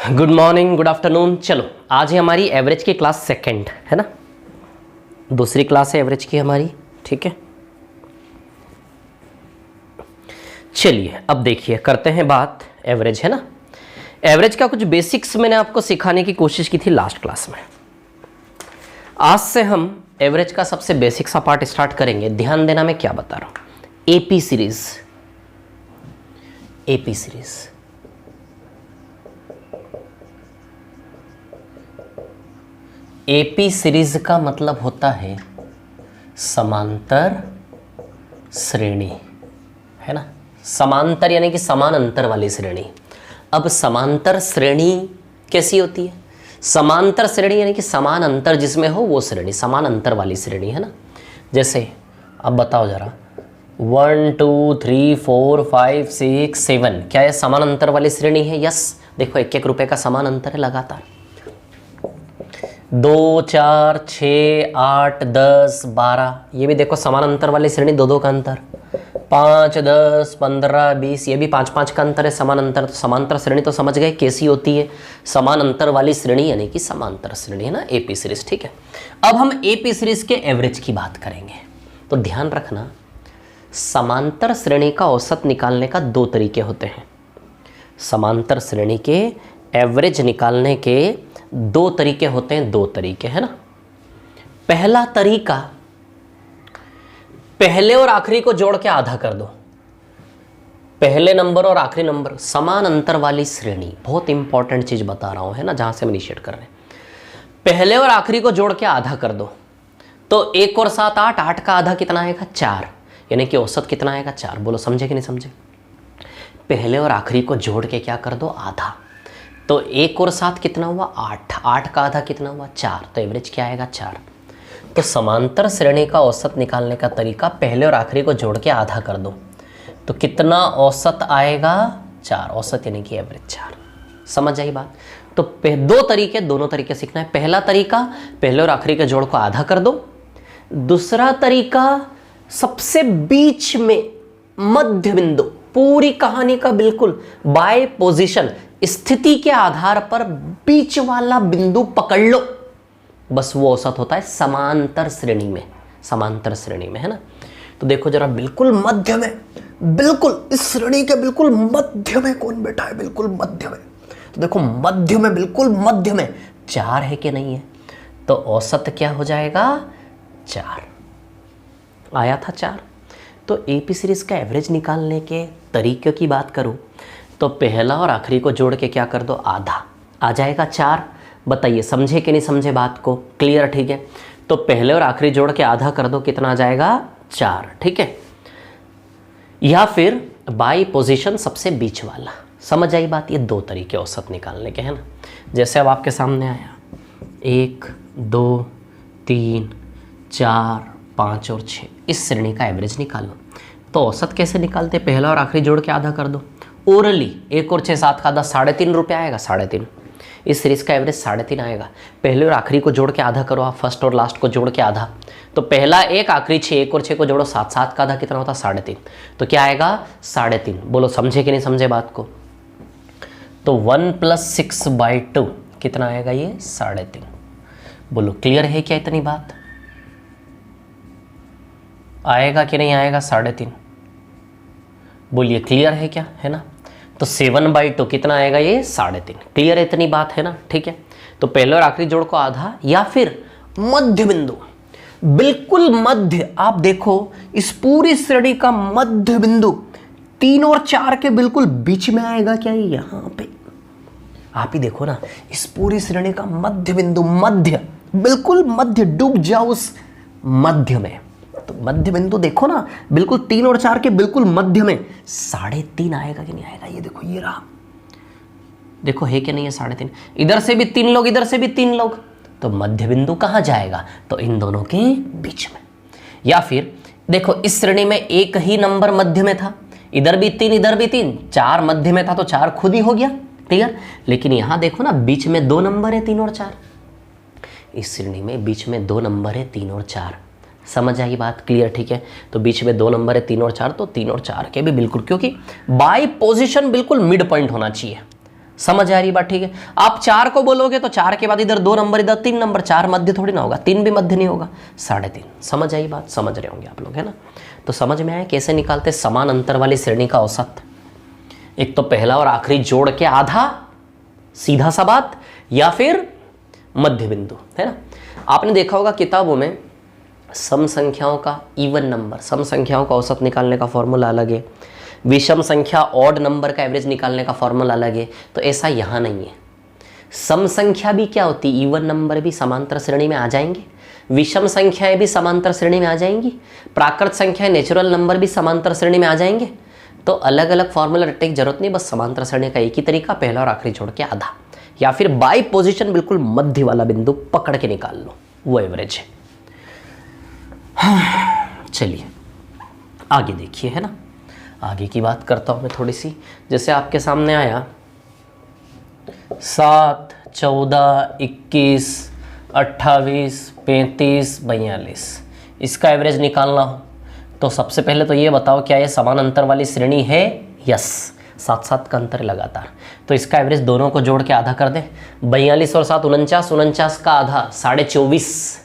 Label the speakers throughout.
Speaker 1: Good morning, good afternoon. चलो आज है हमारी एवरेज की क्लास सेकंड, है ना। दूसरी क्लास है एवरेज की हमारी, ठीक है। चलिए अब देखिए करते हैं बात एवरेज, है ना। एवरेज का कुछ बेसिक्स मैंने आपको सिखाने की कोशिश की थी लास्ट क्लास में। आज से हम एवरेज का सबसे बेसिक सा पार्ट स्टार्ट करेंगे। ध्यान देना मैं क्या बता रहा हूं। AP series, AP series AP series का मतलब होता है समांतर श्रेणी, है ना। समांतर यानी कि समान अंतर वाली श्रेणी। अब समांतर श्रेणी कैसी होती है? समांतर श्रेणी यानी कि समान अंतर जिसमें हो वो श्रेणी, समान अंतर वाली श्रेणी, है ना। जैसे अब बताओ जरा, 1 2 3 4 5 6 7, क्या ये समान अंतर वाली श्रेणी है? यस। देखो 1-1 रुपए का समान अंतर है लगातार। 2 4 6 8 10 12, ये भी देखो समान अंतर वाली श्रेणी, 2-2 का अंतर। 5 10 15 20, ये भी 5-5 का अंतर है, समान अंतर। तो समांतर श्रेणी तो समझ गए कैसी होती है, समान अंतर वाली श्रेणी यानी कि समांतर श्रेणी, है ना, एपी सीरीज, ठीक है। अब हम एपी सीरीज के एवरेज की बात करेंगे। तो ध्यान रखना, समांतर श्रेणी का औसत निकालने का 2 तरीके होते हैं। समांतर श्रेणी के एवरेज निकालने के 2 तरीके होते हैं, 2 तरीके, है ना। पहला तरीका, पहले और आखिरी को जोड़ के आधा कर दो। पहले नंबर और आखिरी नंबर समान अंतर वाली श्रेणी, बहुत इंपॉर्टेंट चीज बता रहा हूं, है ना, जहां से हम इनिशिएट कर रहे हैं। पहले और आखिरी को जोड़ के आधा कर दो, तो 1 और 7 8, 8 का आधा कितना आएगा? 4, यानी कि औसत कितना आएगा? 4। बोलो समझे कि नहीं समझे? पहले और आखिरी को जोड़ के क्या कर दो? आधा। तो 1 और 7 कितना हुआ? 8, 8 का आधा कितना हुआ? 4। तो एवरेज क्या आएगा? 4। तो समांतर श्रेणी का औसत निकालने का तरीका, पहले और आखिरी को जोड़ के आधा कर दो, तो कितना औसत आएगा? 4। औसत यानी कि एवरेज 4। समझ आई बात? तो 2 तरीके, दोनों तरीके सीखना है। पहला तरीका, पहले और आखिरी के जोड़ को आधा कर दो। दूसरा तरीका, सबसे बीच में मध्य बिंदु, पूरी कहानी का बिल्कुल बाय पोजीशन, स्थिति के आधार पर बीच वाला बिंदु पकड़ लो, बस वो औसत होता है समांतर श्रेणी में, समांतर श्रेणी में, है ना। तो देखो जरा, बिल्कुल मध्य में, बिल्कुल इस श्रेणी के बिल्कुल मध्य में कौन बैठा है? बिल्कुल मध्य में। तो देखो मध्य में, बिल्कुल मध्य में 4 है कि नहीं है? तो औसत क्या हो जाएगा? 4 आया था, 4। तो एपी सीरीज का एवरेज निकालने के तरीके की बात करूं तो पहला और आखिरी को जोड़ के क्या कर दो? आधा, आ जाएगा 4। बताइए समझे कि नहीं समझे बात को? क्लियर, ठीक है। तो पहले और आखिरी जोड़ के आधा कर दो, कितना आ जाएगा? 4, ठीक है। या फिर बाई पोजीशन, सबसे बीच वाला। समझ आई बात? ये 2 तरीके औसत निकालने के, है ना। जैसे अब आपके सामने आया 1 2 3 4 5 और 6, इस श्रेणी का एवरेज निकालो। तो औसत कैसे निकालते? पहला और आखिरी जोड़ के आधा कर दो। ओरली 1 और 6 7 का आधा 3.5 रुपये आएगा, 3.5। इस सीरीज का एवरेज 3.5 आएगा। पहले और आखिरी को जोड़ के आधा करो आप, फर्स्ट और लास्ट को जोड़ के आधा। तो पहला 1, आखिरी 6, 1 और 6 को जोड़ो 7, 7 का आधा कितना होता? 3.5। तो क्या आएगा? 3.5। बोलो समझे कि नहीं समझे बात को? तो 1 + 6/2 कितना आएगा? ये 3.5। बोलो क्लियर है क्या इतनी बात? आएगा कि नहीं आएगा 3.5? बोलिए क्लियर है क्या, है ना। तो 7/2 कितना आएगा? ये 3.5। क्लियर है इतनी बात, है ना, ठीक है। तो पहले और आखिरी जोड़ को आधा, या फिर मध्य बिंदु, बिल्कुल मध्य। आप देखो इस पूरी श्रेणी का मध्य बिंदु 3 और 4 के बिल्कुल बीच में आएगा क्या? यहां पे आप ही देखो ना, इस पूरी श्रेणी का मध्य बिंदु, मध्य, बिल्कुल मध्य, डूब जाओ उस मध्य में। तो मध्य बिंदु देखो ना, बिल्कुल 3 और 4 के बिल्कुल मध्य में 3.5 आएगा कि नहीं आएगा? ये देखो, ये रहा, देखो है कि नहीं है 3.5। इधर से भी 3 लोग, इधर से भी 3 लोग, तो मध्य बिंदु कहां जाएगा? तो इन दोनों के बीच में। या फिर देखो इस श्रेणी में एक ही नंबर मध्य में था, इधर भी 3 इधर भी 3, 4 मध्य में था, तो 4 खुद ही हो गया, क्लियर। लेकिन यहां देखो ना, बीच में 2 नंबर है, 3 और 4। इस श्रेणी में बीच में 2 नंबर है, 3 और 4। समझ आई बात? क्लियर, ठीक है। तो बीच में 2 नंबर है, 3 और 4, तो 3 और 4 के भी बिल्कुल, क्योंकि बाय पोजीशन बिल्कुल मिड पॉइंट होना चाहिए, समझ आ रही बात? ठीक है। आप 4 को बोलोगे तो 4 के बाद इधर 2 नंबर, इधर 3 नंबर, 4 मध्य थोड़ी ना होगा, 3 भी मध्य नहीं होगा, 3.5। समझ आई बात? समझ रहे होंगे आप लोग, है ना? तो समझ में आया कैसे निकालते समान अंतर वाली श्रेणी का औसत? एक तो पहला और आखिरी जोड़ के आधा, सीधा सा बात, या फिर मध्य बिंदु, है ना? आपने देखा होगा किताबों में सम संख्याओं का इवन नंबर, सम संख्याओं का औसत निकालने का फॉर्मूला अलग है, विषम संख्या ऑड नंबर का एवरेज निकालने का फॉर्मूला अलग है। तो ऐसा यहाँ नहीं है। सम संख्या भी क्या होती है, इवन नंबर भी समांतर श्रेणी में आ जाएंगे, विषम संख्याएं भी समांतर श्रेणी में आ जाएंगी, प्राकृत संख्याएं नेचुरल नंबर भी समांतर श्रेणी में आ जाएंगे। तो अलग अलग फॉर्मूला रटने की जरूरत नहीं, बस समांतर श्रेणी का एक ही तरीका, पहला और आखिरी जोड़ के आधा, या फिर बाई पोजीशन बिल्कुल मध्य वाला बिंदु पकड़ के निकाल लो, वो एवरेज है। चलिए आगे देखिए, है ना? आगे की बात करता हूं मैं थोड़ी सी। जैसे आपके सामने आया 7, 14, 21, 28, 35, 42, इसका एवरेज निकालना हो तो सबसे पहले तो ये बताओ क्या ये समान अंतर वाली श्रेणी है? यस, 7-7 का अंतर है लगातार, तो इसका एवरेज दोनों को जोड़ के आधा कर दें। 42 और 7 49, 49 का आधा 24.5,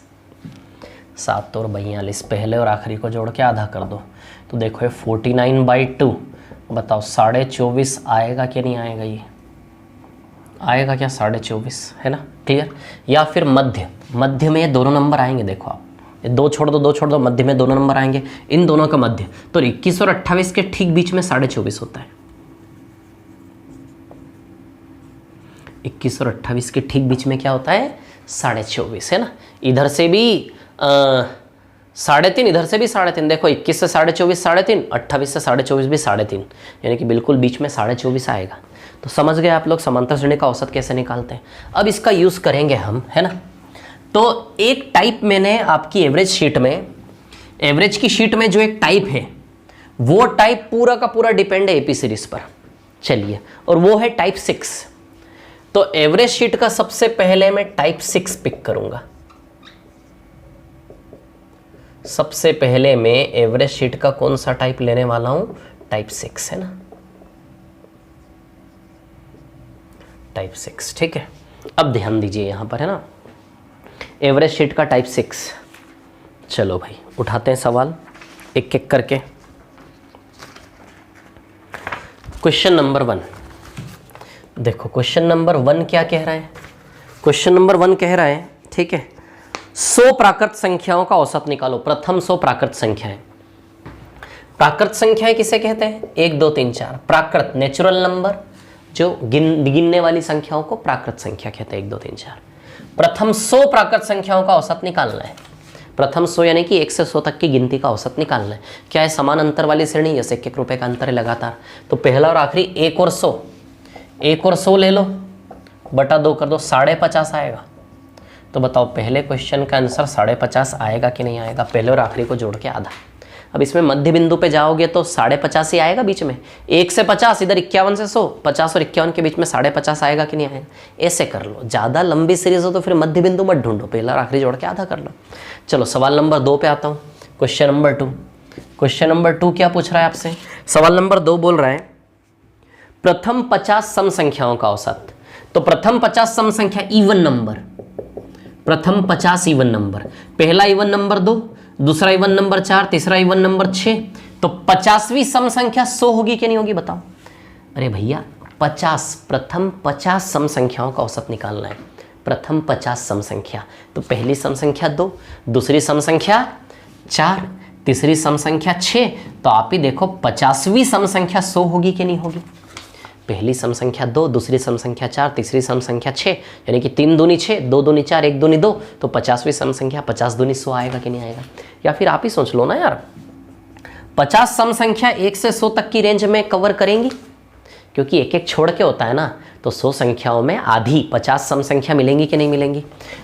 Speaker 1: 7 और 42 पहले और आखिरी को जोड़ के आधा कर दो तो देखो ये 49/2। बताओ 24.5 आएगा कि नहीं आएगा? ये आएगा क्या? 24.5, है ना? क्लियर? या फिर मध्य, मध्य में ये दोनों नंबर आएंगे। देखो आप, ये 2 छोड़ दो, 2 छोड़ दो, मध्य में दोनों नंबर आएंगे, इन दोनों का मध्य। तो 21 और 28 के ठीक बीच में 24.5 होता है। 21 और 28 के ठीक बीच में क्या होता है? 24.5, है ना? इधर से भी 3.5, इधर से भी 3.5। देखो 21 से 24.5 3.5, 28 से 24.5 भी 3.5, यानी कि बिल्कुल बीच में 24.5 आएगा। तो समझ गए आप लोग समांतर श्रेणी का औसत कैसे निकालते हैं। अब इसका यूज़ करेंगे हम, है ना? तो एक टाइप मैंने आपकी एवरेज शीट में, एवरेज की शीट में जो एक टाइप है वो टाइप पूरा का पूरा डिपेंड है एपी सीरीज पर। चलिए, और वो है टाइप 6। तो एवरेज शीट का सबसे पहले मैं टाइप 6 पिक करूंगा। सबसे पहले मैं एवरेज शीट का कौन सा टाइप लेने वाला हूं? टाइप 6, है ना? टाइप 6, ठीक है। अब ध्यान दीजिए यहां पर, है ना? एवरेज शीट का टाइप 6। चलो भाई उठाते हैं सवाल एक एक करके। क्वेश्चन नंबर 1 देखो, क्वेश्चन नंबर 1 क्या कह रहा है? क्वेश्चन नंबर 1 कह रहा है, ठीक है, 100 प्राकृत संख्याओं का औसत निकालो। प्रथम 100 प्राकृत संख्याएं। प्राकृत संख्याएं किसे कहते हैं? 1 2 3 4। प्राकृत नेचुरल नंबर, जो गिनने वाली संख्याओं को प्राकृत संख्या कहते हैं, 1 2 3 4। प्रथम 100 प्राकृत संख्याओं का औसत निकालना है। प्रथम 100 यानी कि 1 से 100 तक की गिनती का औसत निकालना है। क्या है? समान अंतर वाली श्रेणी, यस, 1-1 रुपए का अंतर है लगातार। तो पहला और आखिरी 1 और 100, 1 और 100 ले लो, बटा 2 कर दो, 50.5 आएगा। तो बताओ पहले क्वेश्चन का आंसर 50.5 आएगा कि नहीं आएगा? पहले और आखिरी को जोड़ के आधा। अब इसमें मध्य बिंदु पे जाओगे तो 50.5 ही आएगा बीच में। 1 से 50, इधर 51 से 100, 50 और 51 के बीच में 50.5 आएगा कि नहीं आएगा? ऐसे कर लो। ज़्यादा लंबी सीरीज हो तो फिर मध्य बिंदु मत ढूंढो, पहला और आखिरी जोड़ के आधा कर लो। चलो सवाल नंबर 2 पे आता हूँ। Question number 2। क्वेश्चन नंबर 2 क्या पूछ रहा है आपसे? सवाल नंबर 2 बोल रहा है प्रथम 50 सम संख्याओं का औसत। तो प्रथम 50 सम संख्या इवन नंबर, प्रथम 50 इवन नंबर, पहला इवन नंबर 2, दूसरा इवन नंबर 4, तीसरा इवन नंबर 6। तो 50वीं सम संख्या 100 होगी कि नहीं होगी? बताओ। अरे भैया 50, प्रथम 50 सम संख्याओं का औसत निकालना है। प्रथम 50 सम संख्या, तो पहली सम संख्या 2, दूसरी सम संख्या 4, तीसरी सम संख्या 6। तो आप ही देखो 50वीं सम संख्या 100 होगी कि नहीं होगी? पहली सम संख्या 2, दूसरी सम संख्या 4, तीसरी सम संख्या 6, यानी कि 3 दूनी 6, 2 दूनी 4, 1 दूनी 2। तो 50वीं सम संख्या 50 दूनी 100 आएगा कि नहीं आएगा? या फिर आप ही सोच लो ना यार, 50 सम संख्या 1 से 100 तक की रेंज में कवर करेंगी, क्योंकि एक एक छोड़ के होता है ना। तो 100 संख्याओं में आधी 50 सम संख्या मिलेंगी कि नहीं मिलेंगी?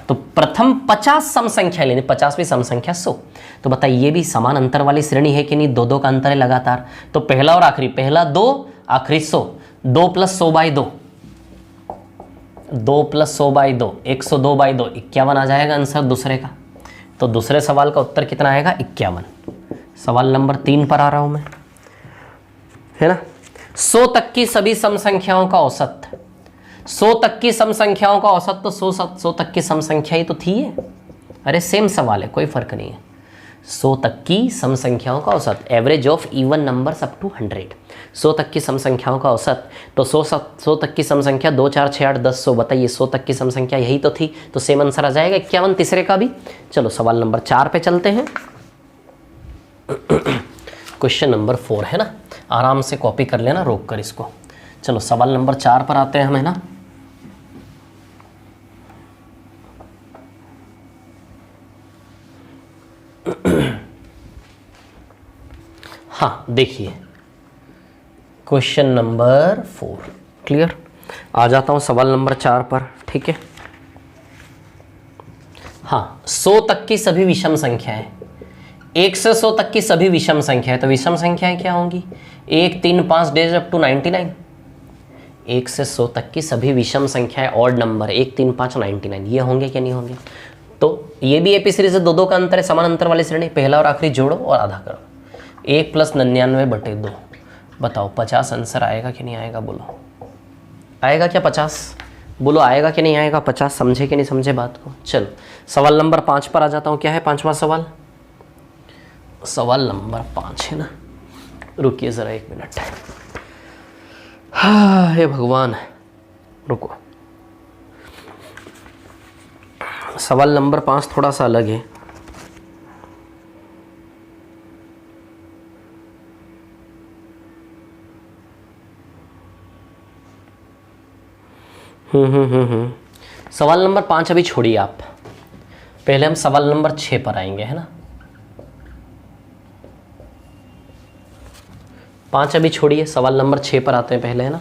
Speaker 1: तो प्रथम 50 सम संख्या लेनी, 50वीं सम संख्या 100। तो बताइए ये भी समान अंतर वाली श्रेणी है कि नहीं? 2-2 का अंतर है लगातार। तो पहला और आखिरी, पहला 2, आखिरी 100, 2 + 100/2, 2 + 100/2, 102/2, 51 आ जाएगा आंसर दूसरे का। तो दूसरे सवाल का उत्तर कितना आएगा? 51। सवाल नंबर 3 पर आ रहा हूं मैं, है ना? 100 तक की सभी सम संख्याओं का औसत। 100 तक की सम संख्याओं का औसत तो 100 तक की सम संख्या ही तो थी ये। अरे सेम सवाल है, कोई फर्क नहीं है। 100 तक की सम संख्याओं का औसत, average of even numbers up to 100। 100 तक की सम संख्याओं का औसत, तो 100 तक की सम संख्या 2 4 6 8 10 100, बताइए 100 तक की सम संख्या यही तो थी, तो सेम आंसर आ जाएगा 51 तीसरे का भी। चलो सवाल नंबर 4 पे चलते हैं। क्वेश्चन नंबर 4 है ना, आराम से कॉपी कर लेना रोक कर इसको। चलो सवाल नंबर 4 पर आते हैं हम, है ना। हाँ देखिए क्वेश्चन नंबर 4 क्लियर। आ जाता हूं सवाल नंबर 4 पर, ठीक है। हाँ 100 तक की सभी विषम संख्याएं, 1 से 100 तक की सभी विषम संख्याएं, तो विषम संख्याएं क्या होंगी? 1 3 5 डेज अप टू 99। 1 से 100 तक की सभी विषम संख्याएं ऑड नंबर 1 3 5 99, ये होंगे क्या नहीं होंगे? तो ये भी एपी सीरीज है, 2 का अंतर है, समान अंतर वाली श्रेणी, पहला और आखिरी जोड़ो और आधा करो। 1 + 99/2, बताओ 50 आंसर आएगा कि नहीं आएगा? बोलो आएगा क्या 50? बोलो आएगा कि नहीं आएगा 50? समझे कि नहीं समझे बात को? चलो सवाल नंबर 5 पर आ जाता हूँ। क्या है 5वां सवाल? सवाल नंबर 5 है ना, रुकिए ज़रा 1 मिनट। हाँ हे भगवान, रुको। सवाल नंबर 5 थोड़ा सा अलग है। सवाल नंबर 5 अभी छोड़िए आप, पहले हम सवाल नंबर 6 पर आएंगे, है ना। 5 अभी छोड़िए, सवाल नंबर 6 पर आते हैं पहले, है ना।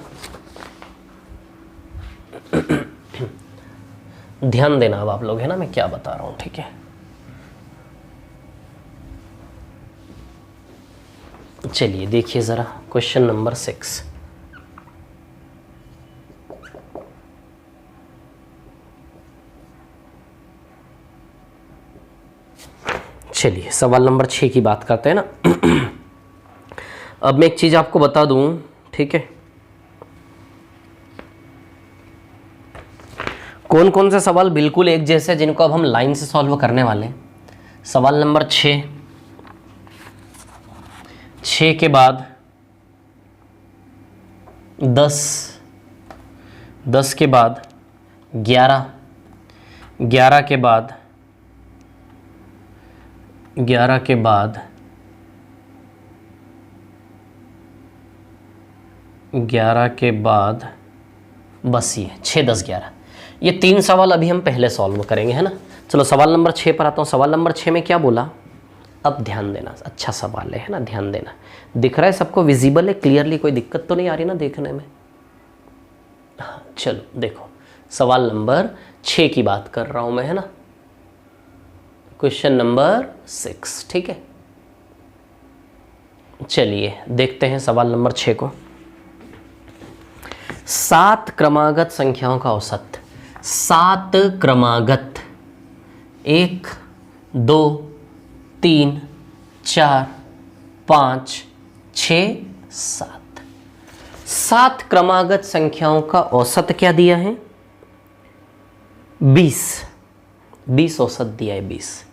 Speaker 1: ध्यान देना अब आप लोग, है ना, मैं क्या बता रहा हूं, ठीक है। चलिए देखिए ज़रा क्वेश्चन नंबर 6। चलिए सवाल नंबर 6 की बात करते हैं ना। अब मैं एक चीज़ आपको बता दूं, ठीक है। कौन कौन से सवाल बिल्कुल एक जैसे, जिनको अब हम लाइन से सॉल्व करने वाले हैं। सवाल नंबर 6 के बाद 10 के बाद 11 के बाद 11 के बाद 11 के बाद बस ये 6 10 11, ये 3 सवाल अभी हम पहले सॉल्व करेंगे, है ना। चलो सवाल नंबर 6 पर आता हूँ। सवाल नंबर 6 में क्या बोला, अब ध्यान देना, अच्छा सवाल है ना, ध्यान देना। दिख रहा है सबको, विजिबल है क्लियरली, कोई दिक्कत तो नहीं आ रही ना देखने में? हाँ चलो देखो, सवाल नंबर 6 की बात कर रहा हूँ मैं, है ना। क्वेश्चन नंबर 6, ठीक है। चलिए देखते हैं सवाल नंबर 6 को। 7 क्रमागत संख्याओं का औसत, 7 क्रमागत, 1 2 3 4 5 6 7, 7 क्रमागत संख्याओं का औसत क्या दिया है? 20 औसत दिया है, 20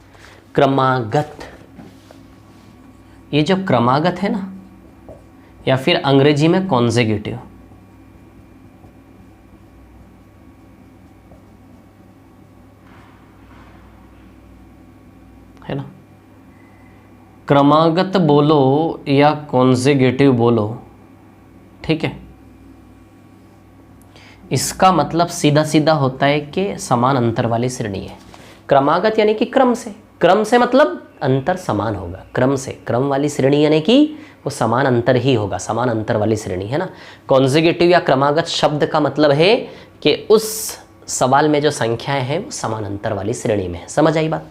Speaker 1: क्रमागत। ये जब क्रमागत है ना, या फिर अंग्रेजी में कॉन्सेक्यूटिव, है ना। क्रमागत बोलो या कॉन्सेक्यूटिव बोलो, ठीक है। इसका मतलब सीधा सीधा होता है कि समान अंतर वाली श्रेणी है। क्रमागत यानी कि क्रम से मतलब अंतर समान होगा, क्रम से, क्रम वाली श्रेणी यानी कि वो समान अंतर ही होगा, समान अंतर वाली श्रेणी, है ना। कॉन्सेक्यूटिव या क्रमागत शब्द का मतलब है कि उस सवाल में जो संख्याएं हैं वो समान अंतर वाली श्रेणी में है। समझ आई बात?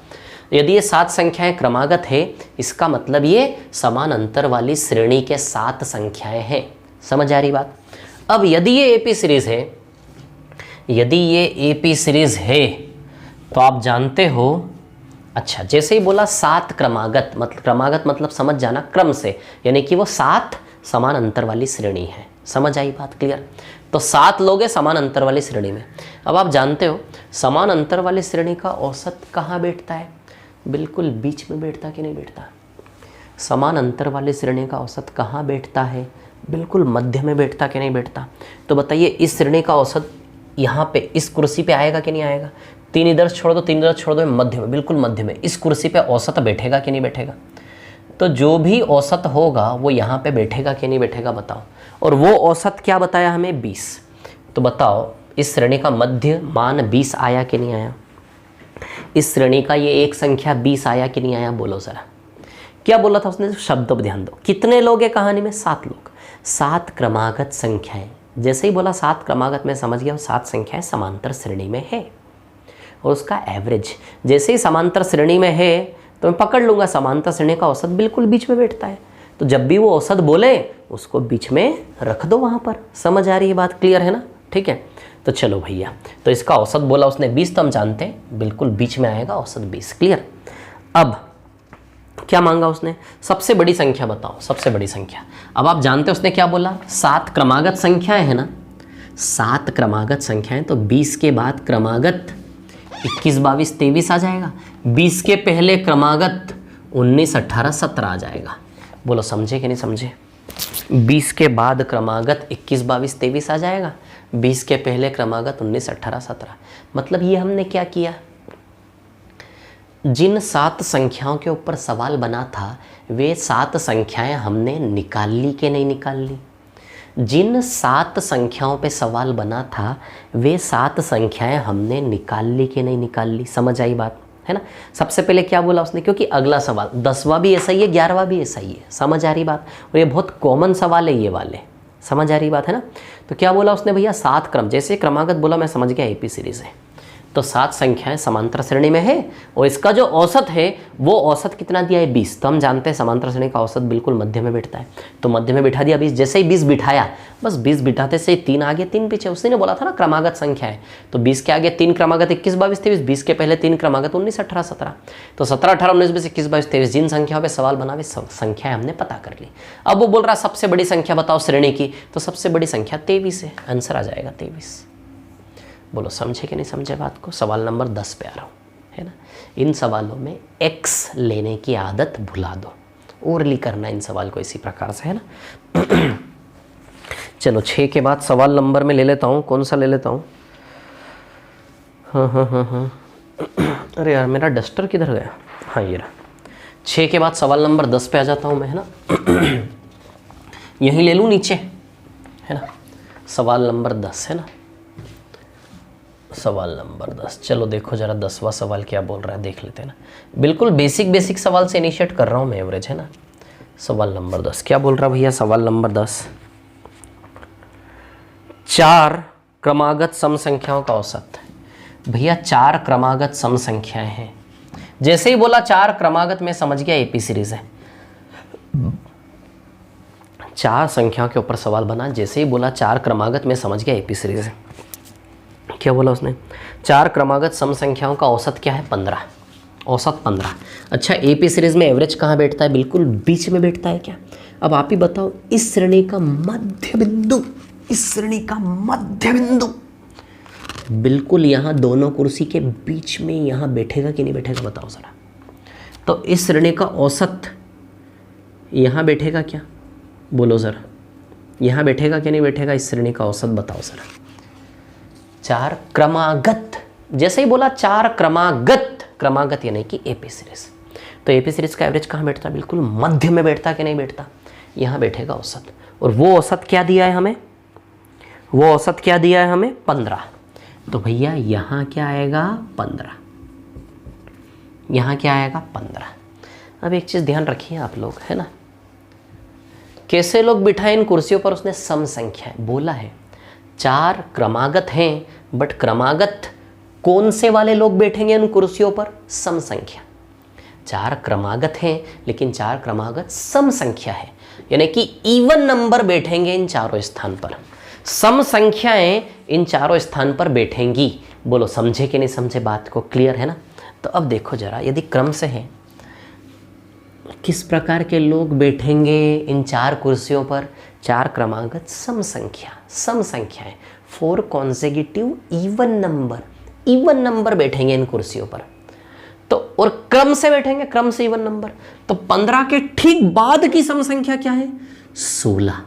Speaker 1: यदि ये 7 संख्याएं क्रमागत है, इसका मतलब ये समान अंतर वाली श्रेणी के 7 संख्याएं हैं। समझ आ रही बात? अब यदि ये एपी सीरीज है, यदि ये एपी सीरीज है तो आप जानते हो, अच्छा जैसे ही बोला 7 क्रमागत मतलब समझ जाना क्रम से, यानी कि वो 7 समान अंतर वाली श्रेणी है। समझ आई बात क्लियर? तो 7 लोग हैं समान अंतर वाली श्रेणी में। अब आप जानते हो समान अंतर वाली श्रेणी का औसत कहाँ बैठता है? बिल्कुल बीच में बैठता कि नहीं बैठता? समान अंतर वाली श्रेणी का औसत कहाँ बैठता है? बिल्कुल मध्य में बैठता कि नहीं बैठता? तो बताइए इस श्रेणी का औसत यहाँ पे इस कुर्सी पे आएगा कि नहीं आएगा? 3 इधर छोड़ दो, 3 इधर छोड़ दो, मध्य में, बिल्कुल मध्य में इस कुर्सी पे औसत बैठेगा कि नहीं बैठेगा? तो जो भी औसत होगा वो यहाँ पे बैठेगा कि नहीं बैठेगा बताओ। और वो औसत क्या बताया हमें? 20। तो बताओ इस श्रेणी का मध्य मान 20 आया कि नहीं आया? इस श्रेणी का ये एक संख्या 20 आया कि नहीं आया? बोलो ज़रा। क्या बोला था उसने? शब्द पर ध्यान दो। कितने लोग हैं कहानी में? 7 लोग। 7 क्रमागत संख्याएं। जैसे ही बोला 7 क्रमागत में समझ गया 7 संख्याएं समांतर श्रेणी में है। और उसका एवरेज जैसे ही समांतर श्रेणी में है तो मैं पकड़ लूँगा समांतर श्रेणी का औसत बिल्कुल बीच में बैठता है। तो जब भी वो औसत बोले उसको बीच में रख दो वहाँ पर। समझ आ रही है बात? क्लियर है ना? ठीक है, तो चलो भैया, तो इसका औसत बोला उसने 20, तो हम जानते हैं बिल्कुल बीच में आएगा औसत 20। क्लियर? अब क्या मांगा उसने? सबसे बड़ी संख्या बताओ, सबसे बड़ी संख्या। अब आप जानते हो उसने क्या बोला? 7 क्रमागत संख्याएं है ना, 7 क्रमागत संख्याएं, तो 20 के बाद क्रमागत 21, 22, 23 आ जाएगा। 20 के पहले क्रमागत 19, 18, 17 आ जाएगा। बोलो समझे कि नहीं समझे? 20 के बाद क्रमागत 21, 22, 23 आ जाएगा। 20 के पहले क्रमागत 19, 18, 17। मतलब ये हमने क्या किया? जिन 7 संख्याओं के ऊपर सवाल बना था वे 7 संख्याएं हमने निकाल ली कि नहीं निकाल ली? जिन 7 संख्याओं पे सवाल बना था वे 7 संख्याएं हमने निकाल ली कि नहीं निकाल ली? समझ आई बात है ना? सबसे पहले क्या बोला उसने? क्योंकि अगला सवाल 10वां भी ऐसा ही है, 11वां भी ऐसा ही है। समझ आ रही बात? और ये बहुत कॉमन सवाल है ये वाले। समझ आ रही बात है ना? तो क्या बोला उसने भैया? 7 क्रम, जैसे क्रमागत बोला मैं समझ गया एपी सीरीज है, तो 7 संख्याएं समांतर श्रेणी में है और इसका जो औसत है वो औसत कितना दिया है? 20। तो हम जानते हैं समांतर श्रेणी का औसत बिल्कुल मध्य में बैठता है, तो मध्य में बिठा दिया 20। जैसे ही 20 बिठाया, बस 20 बिठाते से 3 आगे 3 पीछे। उसी ने बोला था ना क्रमागत संख्या है, तो 20 के आगे 3 क्रमागत 21, 22, 23, 20 के पहले 3 क्रमागत 19, 18, 17। तो 17, 18, 19, 20, 21, 22, 23 जिन संख्याओं पर सवाल बना वे संख्याएं हमने पता कर ली। अब वो बोल रहा सबसे बड़ी संख्या बताओ श्रेणी की, तो सबसे बड़ी संख्या 23 है। आंसर आ जाएगा 23। बोलो समझे कि नहीं समझे बात को? सवाल नंबर 10 पे आ रहा हूँ, है ना? इन सवालों में x लेने की आदत भुला दो, ओरली करना इन सवाल को इसी प्रकार से, है ना? चलो 6 के बाद सवाल नंबर में ले लेता हूँ। कौन सा ले लेता हूँ? हाँ। अरे यार मेरा डस्टर किधर गया? हाँ ये रहा। 6 के बाद सवाल नंबर 10 पे आ जाता हूँ मैं, है ना? यहीं ले लूँ नीचे, है ना? सवाल नंबर 10 है ना? सवाल नंबर 10। चलो देखो जरा 10वां सवाल क्या बोल रहा है, देख लेते हैं ना। बिल्कुल बेसिक सवाल से इनिशिएट कर रहा हूँ मैं, एवरेज, है ना? सवाल नंबर 10 क्या बोल रहा भैया? सवाल नंबर 10, 4 क्रमागत सम संख्याओं का औसत। भैया 4 क्रमागत सम संख्याएं हैं। जैसे ही बोला 4 क्रमागत में समझ गया एपी सीरीज है। 4 संख्याओं के ऊपर सवाल बना, जैसे ही बोला 4 क्रमागत में समझ गया एपी सीरीज है। क्या बोला उसने? 4 क्रमागत सम संख्याओं का औसत क्या है? 15। औसत 15। अच्छा एपी सीरीज में एवरेज कहाँ बैठता है? बिल्कुल बीच में बैठता है क्या? अब आप ही बताओ, इस श्रेणी का मध्य बिंदु, इस श्रेणी का मध्य बिंदु बिल्कुल यहाँ दोनों कुर्सी के बीच में यहाँ बैठेगा कि नहीं बैठेगा? बताओ जरा। तो इस श्रेणी का औसत यहाँ बैठेगा क्या? बोलो ज़रा। यहाँ बैठेगा कि नहीं बैठेगा? इस श्रेणी का औसत बताओ ज़रा। 4 क्रमागत, जैसे ही बोला 4 क्रमागत, क्रमागत यानी कि एपी सीरीज, तो एपी सीरीज का एवरेज कहाँ बैठता है? बिल्कुल मध्य में बैठता कि नहीं बैठता? यहाँ बैठेगा औसत। और वो औसत क्या दिया है हमें? वो औसत क्या दिया है हमें? 15। तो भैया यहाँ क्या आएगा? 15। यहाँ क्या आएगा? 15। अब एक चीज़ ध्यान रखिए आप लोग, है ना? कैसे लोग बिठाए इन कुर्सियों पर? उसने सम संख्या बोला है। 4 क्रमागत हैं, बट क्रमागत कौन से वाले लोग बैठेंगे उन कुर्सियों पर? सम संख्या। 4 क्रमागत हैं लेकिन 4 क्रमागत सम संख्या है, यानी कि इवन नंबर बैठेंगे इन चारों स्थान पर। सम संख्याएं इन चारों स्थान पर बैठेंगी। बोलो समझे कि नहीं समझे बात को? क्लियर है ना? तो अब देखो जरा, यदि क्रम से है किस प्रकार के लोग बैठेंगे इन 4 कुर्सियों पर? 4 क्रमागत सम संख्या, सम संख्याएं, 4 कॉन्सेक्यूटिव इवन नंबर बैठेंगे इन कुर्सियों पर। तो और क्रम से बैठेंगे, क्रम से इवन नंबर। तो 15 के ठीक बाद की सम संख्या क्या है? 16।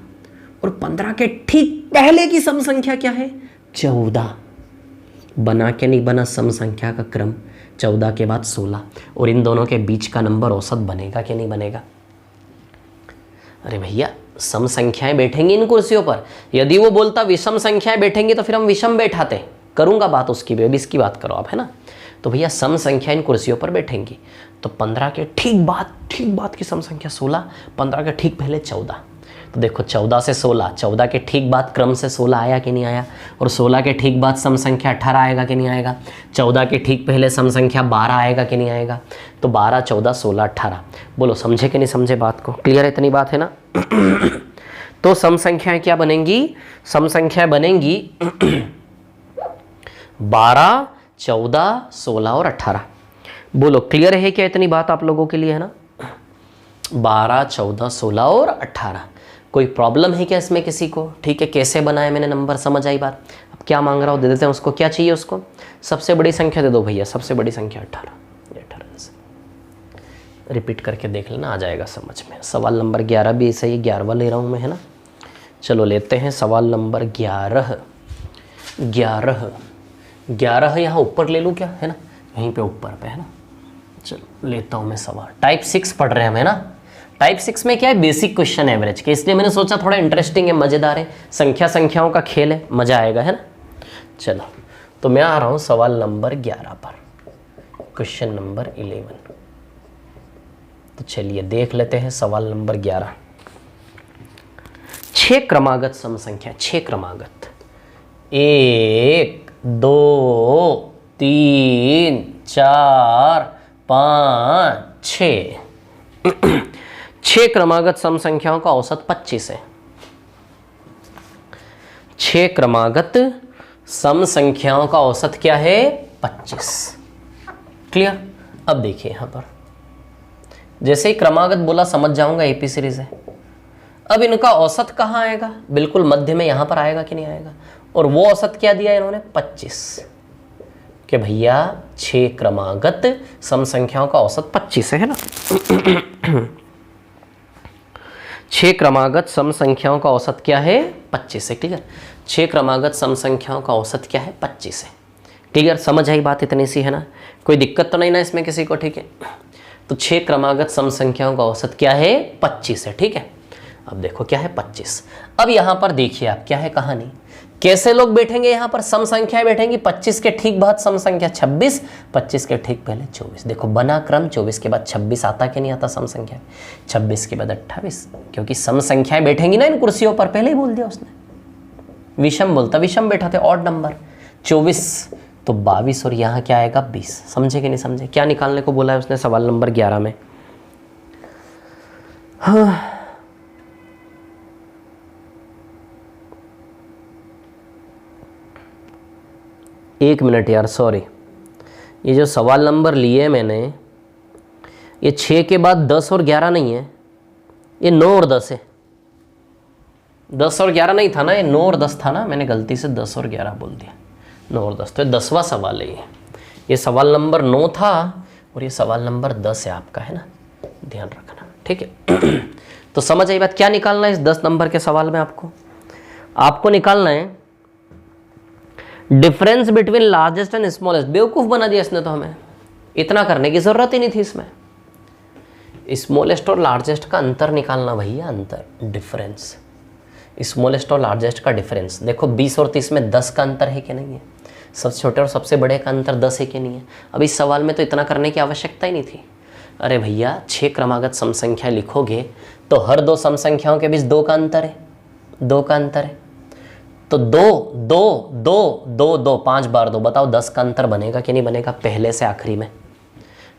Speaker 1: और 15 के ठीक पहले की सम संख्या क्या है? 14। बना के नहीं बना सम संख्या का क्रम, 14 के बाद 16, और इन दोनों के बीच का नंबर औसत बनेगा कि नहीं बनेगा? अरे भैया, सम संख्याएं बैठेंगी इन कुर्सियों पर। यदि वो बोलता विषम संख्याएं बैठेंगी तो फिर हम विषम बैठाते। करूंगा बात उसकी भी, अभी इसकी बात करो आप, है ना। तो भैया सम संख्या इन कुर्सियों पर बैठेंगी। तो 15 के ठीक बाद की सम संख्या 16, 15 के ठीक पहले 14। तो देखो 14 से 16, 14 के ठीक बाद क्रम से 16 आया कि नहीं आया, और 16 के ठीक बाद सम संख्या 18 आएगा कि नहीं आएगा, 14 के ठीक पहले सम संख्या 12 आएगा कि नहीं आएगा। तो 12, 14, 16, 18। बोलो समझे कि नहीं समझे बात को? क्लियर है, इतनी बात है ना। तो सम संख्याएं क्या बनेंगी? सम संख्याएं बनेंगी 12, 14, 16 और 18। बोलो क्लियर है क्या इतनी बात आप लोगों के लिए, है ना। 12, 14, 16 और 18। कोई प्रॉब्लम है क्या इसमें किसी को? ठीक है, कैसे बनाया मैंने नंबर, समझ आई बात। अब क्या मांग रहा हूँ, दे देते हैं उसको। क्या चाहिए उसको? सबसे बड़ी संख्या दे दो भैया, सबसे बड़ी संख्या 18। 18 से रिपीट करके देख लेना, आ जाएगा समझ में। सवाल नंबर 11 भी ऐसा ही, 11वां ले रहा हूँ मैं, है ना। चलो लेते हैं सवाल नंबर 11। 11 यहाँ ऊपर ले लूँ क्या, है ना, यहीं पे ऊपर पे, है ना। चलो लेता हूँ मैं सवाल। टाइप 6 पढ़ रहे हैं हम, है ना। टाइप 6 में क्या है? बेसिक क्वेश्चन एवरेज के, इसलिए मैंने सोचा थोड़ा इंटरेस्टिंग है, मज़ेदार है, संख्याओं का खेल है, मज़ा आएगा, है ना। चलो तो मैं आ रहा हूँ सवाल नंबर 11 पर, क्वेश्चन नंबर 11। तो चलिए देख लेते हैं सवाल नंबर 11। 6 क्रमागत सम संख्या, 6 क्रमागत, 1, 2, 3, 4, 5, 6। 6 क्रमागत सम संख्याओं का औसत 25 है। 6 क्रमागत सम संख्याओं का औसत क्या है? 25। क्लियर? अब देखिए यहां पर, जैसे ही क्रमागत बोला समझ जाऊंगा एपी सीरीज है। अब इनका औसत कहां आएगा? बिल्कुल मध्य में यहां पर आएगा कि नहीं आएगा? और वो औसत क्या दिया इन्होंने? 25। कि भैया 6 क्रमागत सम संख्याओं का औसत 25 है ना। 6 क्रमागत सम संख्याओं का औसत क्या है? 25 है। क्लियर? 6 क्रमागत सम संख्याओं का औसत क्या है? 25 है। क्लियर? समझ आई बात इतनी सी, है ना। कोई दिक्कत तो नहीं ना इसमें किसी को? ठीक है, तो 6 क्रमागत सम संख्याओं का औसत क्या है? 25 है। ठीक है, अब देखो क्या है? 25। अब यहां पर देखिए आप, क्या है कहानी, कैसे लोग बैठेंगे यहाँ पर? सम संख्याएं बैठेंगी। 25 के ठीक बाद सम संख्या 26, 25 के ठीक पहले 24। देखो बना क्रम, 24 के बाद 26 आता कि नहीं आता सम संख्या, 26 के बाद 28, क्योंकि सम संख्याएं बैठेंगी ना इन कुर्सियों पर। पहले ही बोल दिया उसने, विषम बोलता, विषम बैठा थे, ऑड नंबर। 24 तो 22, और यहाँ क्या आएगा? 20। समझे कि नहीं समझे? क्या निकालने को बोला है उसने सवाल नंबर 11 में? हाँ, एक मिनट यार, सॉरी, ये जो सवाल नंबर लिए मैंने, ये 6 के बाद 10 और 11 नहीं है, ये 9 और 10 है। 10 और 11 नहीं था ना, ये 9 और 10 था ना, मैंने गलती से 10 और 11 बोल दिया। 9 और 10, तो 10वां सवाल है ये सवाल नंबर 9 था, और ये सवाल नंबर 10 है आपका, है ना, ध्यान रखना। ठीक है, तो समझ आई बात। क्या निकालना है इस 10 नंबर के सवाल में? आपको निकालना है difference between largest and smallest. बेवकूफ़ बना दिया इसने तो हमें, इतना करने की ज़रूरत ही नहीं थी इसमें। स्मॉलेस्ट और लार्जेस्ट का अंतर निकालना भैया, अंतर, डिफरेंस। स्मॉलेस्ट और लार्जेस्ट का डिफरेंस देखो, 20 और 30 में 10 का अंतर है कि नहीं है? सबसे छोटे और सबसे बड़े का अंतर 10 है कि नहीं है? अब इस सवाल में तो इतना करने की आवश्यकता ही नहीं थी। अरे भैया 6 क्रमागत सम संख्या लिखोगे तो हर 2 सम संख्याओं के बीच 2 का अंतर है, 2 का अंतर है। तो 2 2 2 2 2 5 बार 2, बताओ 10 का अंतर बनेगा कि नहीं बनेगा पहले से आखिरी में?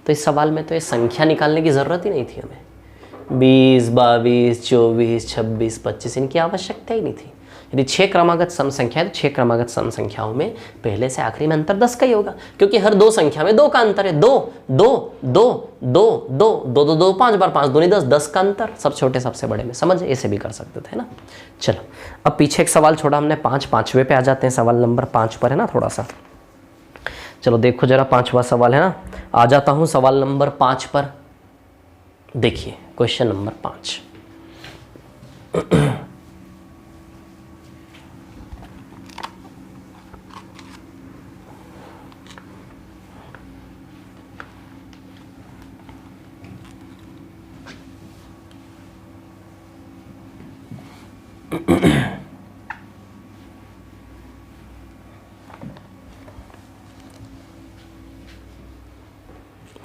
Speaker 1: तो इस सवाल में तो ये संख्या निकालने की ज़रूरत ही नहीं थी हमें। 20, 22, 24, 26, 25 इनकी आवश्यकता ही नहीं थी, यदि 6 क्रमागत सम संख्या है तो 6 क्रमागत सम संख्याओं में पहले से आखिरी में अंतर 10 का ही होगा, क्योंकि हर 2 संख्या में 2 का अंतर है। 2 2 2 2 2 2 2 2 5 बार 5 दूनी 10, 10 का अंतर, सब छोटे सबसे बड़े में। समझ, ऐसे भी कर सकते थे ना। चलो अब पीछे एक सवाल छोड़ा हमने 5वें पे आ जाते हैं, सवाल नंबर 5 पर है ना थोड़ा सा। चलो देखो जरा 5वां सवाल है ना, आ जाता हूँ सवाल नंबर 5 पर। देखिए क्वेश्चन नंबर 5।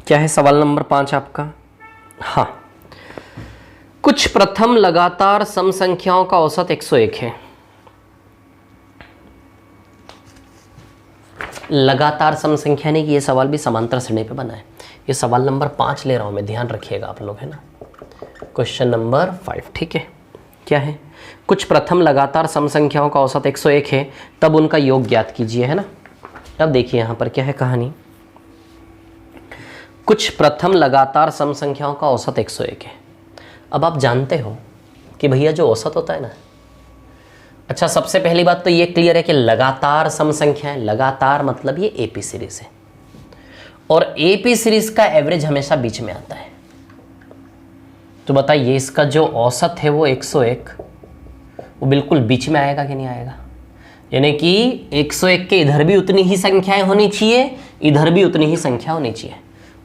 Speaker 1: क्या है सवाल नंबर 5 आपका? हाँ, कुछ प्रथम लगातार सम संख्याओं का औसत 101 है। लगातार सम संख्या नहीं कि ये सवाल भी समांतर श्रेणी पे बना है। ये सवाल नंबर 5 ले रहा हूं मैं, ध्यान रखिएगा आप लोग, है ना। क्वेश्चन नंबर 5, ठीक है। क्या है? कुछ प्रथम लगातार सम संख्याओं का औसत 101 है, तब उनका योग ज्ञात कीजिए, है ना। अब देखिए यहां पर क्या है कहानी। कुछ प्रथम लगातार सम संख्याओं का औसत 101 है। अब आप जानते हो कि भैया जो औसत होता है ना, अच्छा सबसे पहली बात तो ये क्लियर है कि लगातार सम संख्या है। लगातार मतलब ये एपी सीरीज है, और एपी सीरीज का एवरेज हमेशा बीच में आता है। तो बताइए इसका जो औसत है वो 101, वो बिल्कुल बीच में आएगा कि नहीं आएगा? यानी कि 101 के इधर भी उतनी ही संख्याएं होनी चाहिए, इधर भी उतनी ही संख्या होनी चाहिए।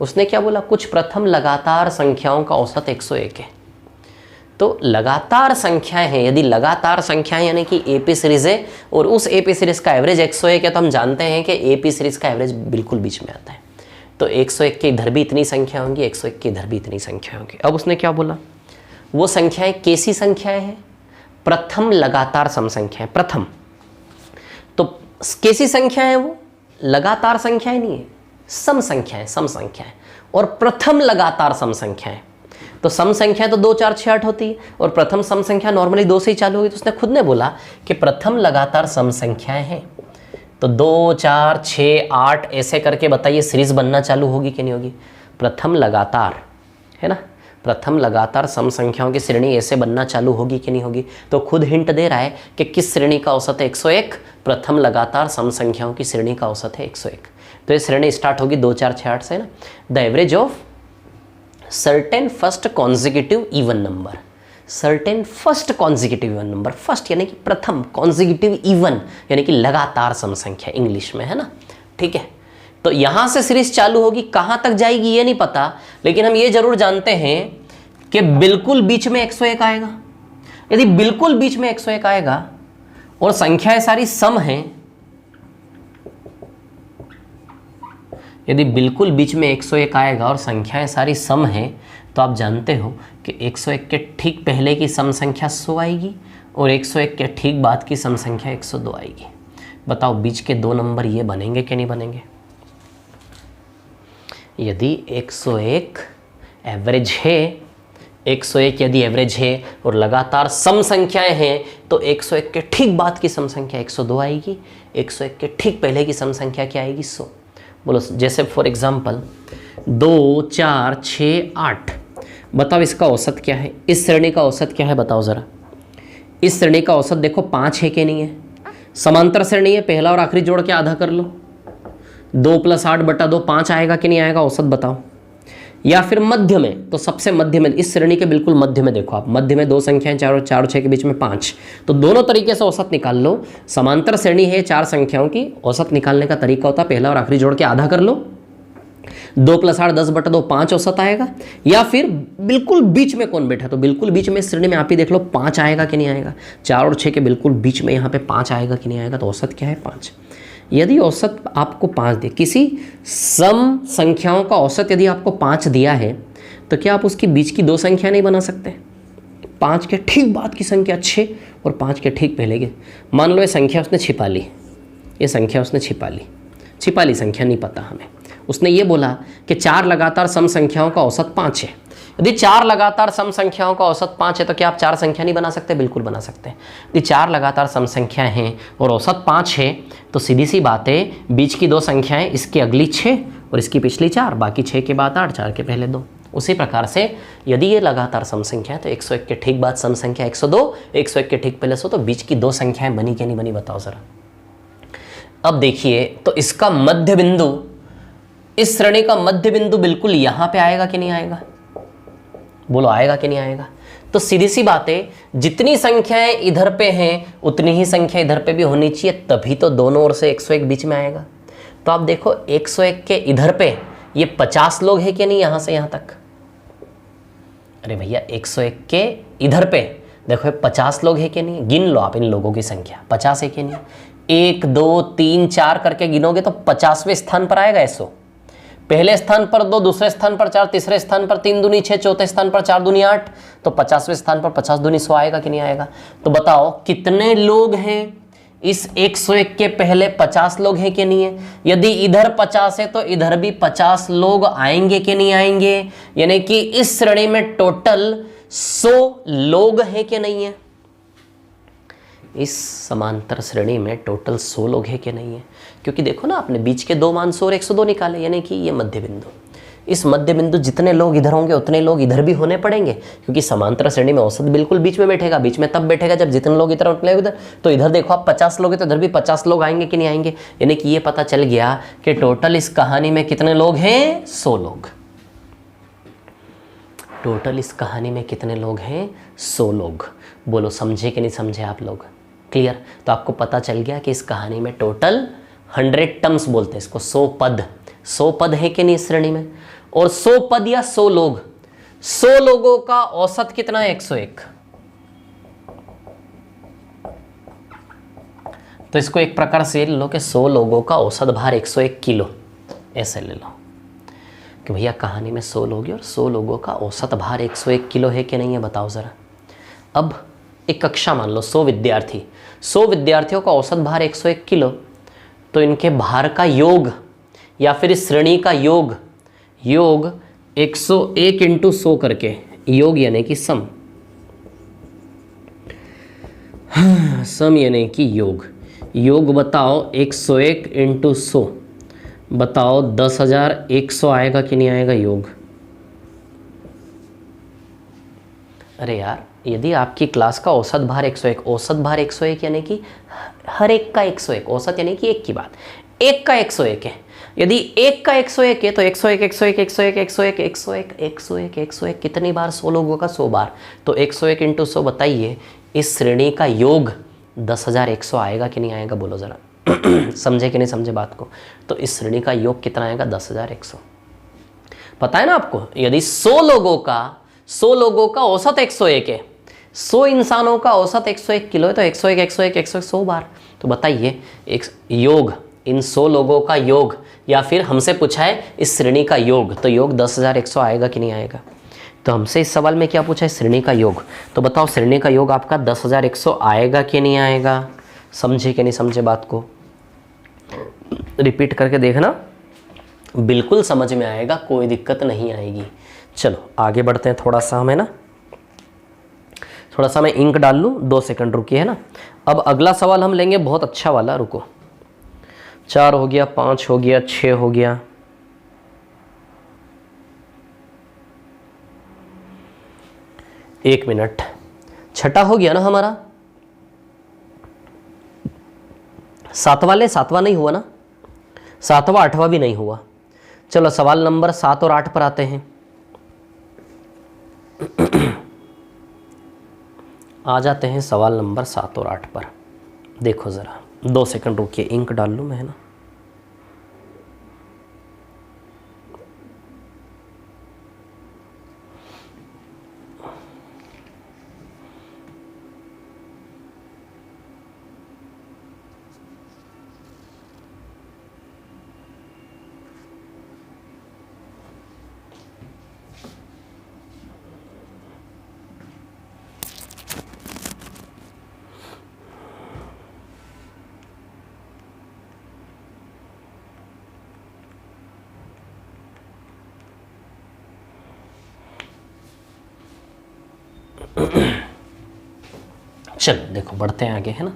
Speaker 1: उसने क्या बोला? कुछ प्रथम लगातार संख्याओं का औसत 101 है। तो लगातार संख्याएं हैं, यदि लगातार संख्याएं यानी कि एपी सीरीज है और उस एपी सीरीज का एवरेज 101 है, तो हम जानते हैं कि एपी सीरीज का एवरेज बिल्कुल बीच में आता है। तो 101 के इधर भी इतनी संख्या होंगी, 101 के इधर भी इतनी संख्या होंगी। अब उसने क्या बोला? वो संख्याएं कैसी संख्याएं हैं? प्रथम लगातार सम संख्याएं। प्रथम तो कैसी संख्या है? वो लगातार संख्याएं नहीं है, सम संख्याएं, सम संख्याएं। और प्रथम लगातार सम संख्याएं, तो सम संख्या तो 2 4 6 8 होती है, और प्रथम सम संख्या नॉर्मली 2 से ही चालू होगी। तो उसने खुद ने बोला कि प्रथम लगातार सम संख्याएं हैं। तो 2 4 6 8 ऐसे करके बताइए सीरीज बनना चालू होगी कि नहीं होगी? प्रथम लगातार, है ना, प्रथम लगातार सम संख्याओं की श्रेणी ऐसे बनना चालू होगी कि नहीं होगी? तो खुद हिंट दे रहा है कि किस श्रेणी का औसत है 101? प्रथम लगातार सम संख्याओं की श्रेणी का औसत है 101। तो ये श्रेणी स्टार्ट होगी 2 4 6 8 से ना। The average of certain first consecutive even number, certain first consecutive even number, first यानी कि प्रथम, कॉन्जिक्यूटिव इवन यानी कि लगातार सम संख्या इंग्लिश में, है ना। ठीक है, तो यहां से सीरीज चालू होगी, कहां तक जाएगी ये नहीं पता, लेकिन हम ये जरूर जानते हैं कि बिल्कुल बीच में 101 आएगा। यदि बिल्कुल बीच में 101 आएगा और संख्याएं सारी सम हैं, यदि बिल्कुल बीच में 101 आएगा और संख्याएं सारी सम हैं, तो आप जानते हो कि 101 के ठीक पहले की सम संख्या 100 आएगी और 101 के ठीक बाद की सम संख्या 102 आएगी। बताओ बीच के 2 नंबर ये बनेंगे कि नहीं बनेंगे? यदि 101 एवरेज है, 101 यदि एवरेज है और लगातार सम संख्याएं हैं, तो 101 के ठीक बाद की सम संख्या 102 आएगी, 101 के ठीक पहले की सम संख्या क्या आएगी? 100। बोलो, जैसे फॉर एग्जांपल 2 4 6 8, बताओ इसका औसत क्या है? इस श्रेणी का औसत क्या है बताओ ज़रा। इस श्रेणी का औसत देखो 5 है कि नहीं है? समांतर श्रेणी है, पहला और आखिरी जोड़ के आधा कर लो, 2 + 8/2 5 आएगा कि नहीं आएगा? औसत बताओ। या फिर मध्य में, तो सबसे मध्य में, इस श्रेणी के बिल्कुल मध्य में देखो आप, मध्य में 2 संख्याएं 4 और 6 के बीच में 5, तो दोनों तरीके से औसत निकाल लो। समांतर श्रेणी है 4 संख्याओं की, औसत निकालने का तरीका होता है पहला और आखिरी जोड़ के आधा कर लो, 2 + 8 10/2 5 औसत आएगा। या फिर बिल्कुल बीच में कौन बैठा? तो बिल्कुल बीच में श्रेणी में आप ही देख लो 5 आएगा कि नहीं आएगा? 4 और 6 के बिल्कुल बीच में यहाँ पे 5 आएगा कि नहीं आएगा? तो औसत क्या है? 5। यदि औसत आपको 5 दे, किसी सम संख्याओं का औसत यदि आपको 5 दिया है, तो क्या आप उसकी बीच की 2 संख्या नहीं बना सकते? 5 के ठीक बाद की संख्या 6 और 5 के ठीक पहले की। मान लो ये संख्या उसने छिपा ली, ये संख्या उसने छिपा ली संख्या नहीं पता हमें। उसने ये बोला कि 4 लगातार सम संख्याओं का औसत 5 है, यदि चार लगातार सम संख्याओं का औसत 5 है तो क्या आप चार संख्या नहीं बना सकते? बिल्कुल बना सकते हैं। यदि चार लगातार सम संख्याएं हैं और औसत 5 है तो सीधी सी बात है, बीच की दो संख्याएं, इसकी अगली 6 और इसकी पिछली 4, बाकी 6 के बाद 8, 4 के पहले 2। उसी प्रकार से यदि ये लगातार सम संख्या है तो 101 के ठीक बाद सम संख्या 102, 101 के ठीक पहले 100, तो बीच की दो संख्याएं बनी कि नहीं बनी बताओ जरा। अब देखिए, तो इसका मध्य बिंदु, इस श्रेणी का मध्य बिंदु बिल्कुल यहां पे आएगा कि नहीं आएगा? बोलो आएगा कि नहीं आएगा? तो सीधी सी बात है, जितनी संख्याएं इधर पे हैं उतनी ही संख्या इधर पे भी होनी चाहिए, तभी तो दोनों ओर से 101 बीच में आएगा। तो आप देखो 101 के इधर पे ये 50 लोग हैं कि नहीं, यहां से यहां तक? अरे भैया 101 के इधर पे देखो 50 लोग हैं कि नहीं? गिन लो आप इन लोगों की संख्या, 50 है कि नहीं? 1 2 3 4 करके गिनोगे तो 50वें स्थान पर आएगा 100। पहले स्थान पर 2, दूसरे स्थान पर 4, तीसरे स्थान पर 3 दूनी 6, चौथे स्थान पर 4 दूनी 8, तो 50वें स्थान पर 50 दूनी 100 आएगा कि नहीं आएगा? तो बताओ कितने लोग हैं इस 101 के पहले? 50 लोग हैं कि नहीं है? यदि इधर 50 है तो इधर भी 50 लोग आएंगे कि नहीं आएंगे? यानी कि इस श्रेणी में टोटल 100 लोग हैं कि नहीं है? इस समांतर श्रेणी में टोटल 100 लोग हैं कि नहीं है? क्योंकि देखो ना, आपने बीच के दो मान 100 और 102 निकाले, यानी कि ये मध्य बिंदु, इस मध्य बिंदु जितने लोग इधर होंगे उतने लोग इधर भी होने पड़ेंगे, क्योंकि समांतर श्रेणी में औसत बिल्कुल बीच में बैठेगा। बीच में तब बैठेगा जब जितने लोग इधर उतने उधर। तो इधर देखो आप 50 लोग हैं तो इधर भी 50 लोग आएंगे कि नहीं आएंगे? यानी कि ये पता चल गया कि टोटल इस कहानी में कितने लोग हैं? 100 लोग। टोटल इस कहानी में कितने लोग हैं? 100 लोग। बोलो समझे कि नहीं समझे आप लोग? क्लियर? तो आपको पता चल गया कि इस कहानी में टोटल 100 टर्म्स बोलते हैं इसको, 100 पद। 100 पद है कि नहीं इस श्रेणी में? और 100 पद या 100 लोग, 100 लोगों का औसत कितना है? 101। तो इसको एक प्रकार से ले लो कि 100 लोगों का औसत भार 101 किलो, ऐसे ले लो कि भैया कहानी में 100 लोग हैं और 100 लोगों का औसत भार 101 किलो है कि नहीं है? बताओ जरा। अब एक कक्षा मान लो 100 विद्यार्थी, 100 विद्यार्थियों का औसत भार 101 किलो, तो इनके भार का योग या फिर इस श्रेणी का योग 101 इंटू 100 करके, योग यानी कि सम, सम यानी कि योग बताओ 101 इंटू 100, बताओ 10,100 आएगा कि नहीं आएगा योग? अरे यार, यदि आपकी क्लास का औसत भार 101, औसत भार 101 यानी कि हर एक का 101, औसत यानी कि एक की बात, एक का 101 है। यदि एक का 101 है तो 101 101 101 101 101 101 101 कितनी बार? 100 लोगों का 100 बार। तो 101 इंटू 100, बताइए इस श्रेणी का योग 10,100 आएगा कि नहीं आएगा? बोलो जरा। समझे कि नहीं समझे बात को? तो इस श्रेणी का योग कितना आएगा? 10,100। पता है ना आपको, यदि 100 लोगों का औसत 101 है, 100 इंसानों का औसत 101 किलो है, तो 101 101 101 100 बार। तो बताइए एक योग, इन 100 लोगों का योग, या फिर हमसे पूछा है इस श्रेणी का योग, तो योग 10,100 आएगा कि नहीं आएगा? तो हमसे इस सवाल में क्या पूछा है? श्रेणी का योग। तो बताओ श्रेणी का योग आपका 10,100 आएगा कि नहीं आएगा? समझे कि नहीं समझे बात को? रिपीट करके देखना, बिल्कुल समझ में आएगा, कोई दिक्कत नहीं आएगी। चलो आगे बढ़ते हैं थोड़ा सा, हमें ना थोड़ा सा मैं इंक डाल लूँ, 2 सेकंड रुकिए, है ना। अब अगला सवाल हम लेंगे बहुत अच्छा वाला, रुको। 4 हो गया, 5 हो गया, 6 हो गया, 1 मिनट, छठा हो गया ना हमारा। 7वां ले, 7वां नहीं हुआ ना, 7वां 8वां भी नहीं हुआ। चलो सवाल नंबर 7 और 8 पर आते हैं। आ जाते हैं सवाल नंबर 7 और 8 पर। देखो ज़रा, 2 सेकंड रुकिए, इंक डाल लूँ मैं, है ना। चलो देखो बढ़ते हैं आगे, है ना।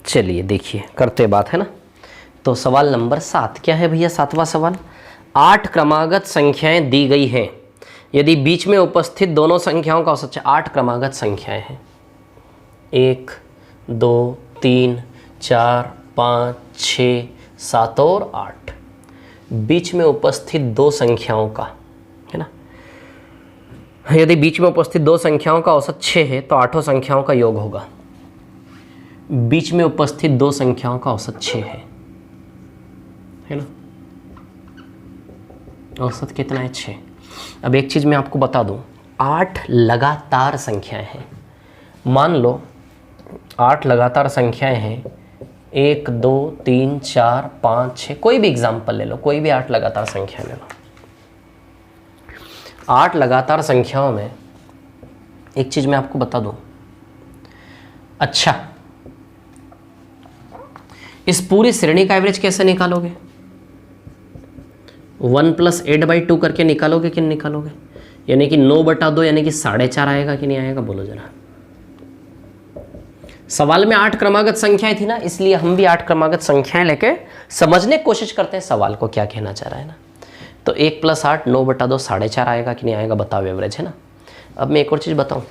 Speaker 1: चलिए देखिए करते बात, है ना। तो सवाल नंबर 7 क्या है भैया, 7वां सवाल। 8 क्रमागत संख्याएं दी गई हैं, यदि बीच में उपस्थित दोनों संख्याओं का औसत 8 क्रमागत संख्याएं हैं, 1 2 3 4 5 6 7 और 8, बीच में उपस्थित दो संख्याओं का, है ना। यदि बीच में उपस्थित दो संख्याओं का औसत 6 है तो आठों संख्याओं का योग होगा। बीच में उपस्थित दो संख्याओं का औसत 6 है ना। औसत कितना है, 6। अब एक चीज़ मैं आपको बता दूं, 8 लगातार संख्याएं हैं। मान लो 8 लगातार संख्याएं हैं, 1 2 3 4 5 6, कोई भी एग्जाम्पल ले लो, कोई भी 8 लगातार संख्या ले लो। 8 लगातार संख्याओं में एक चीज़ मैं आपको बता दूं, अच्छा इस पूरी श्रेणी का एवरेज कैसे निकालोगे? 1 + 8/2 करके निकालोगे कि नहीं निकालोगे? यानी कि 9/2 यानी कि 4.5 आएगा कि नहीं आएगा, बोलो जरा। सवाल में 8 क्रमागत संख्याएं थी ना, इसलिए हम भी 8 क्रमागत संख्याएं लेके समझने की कोशिश करते हैं सवाल को क्या कहना चाह रहा है ना। तो 1 + 8 9/2 4.5 आएगा कि नहीं आएगा, बताओ एवरेज, है ना। अब मैं एक और चीज़ बताऊं,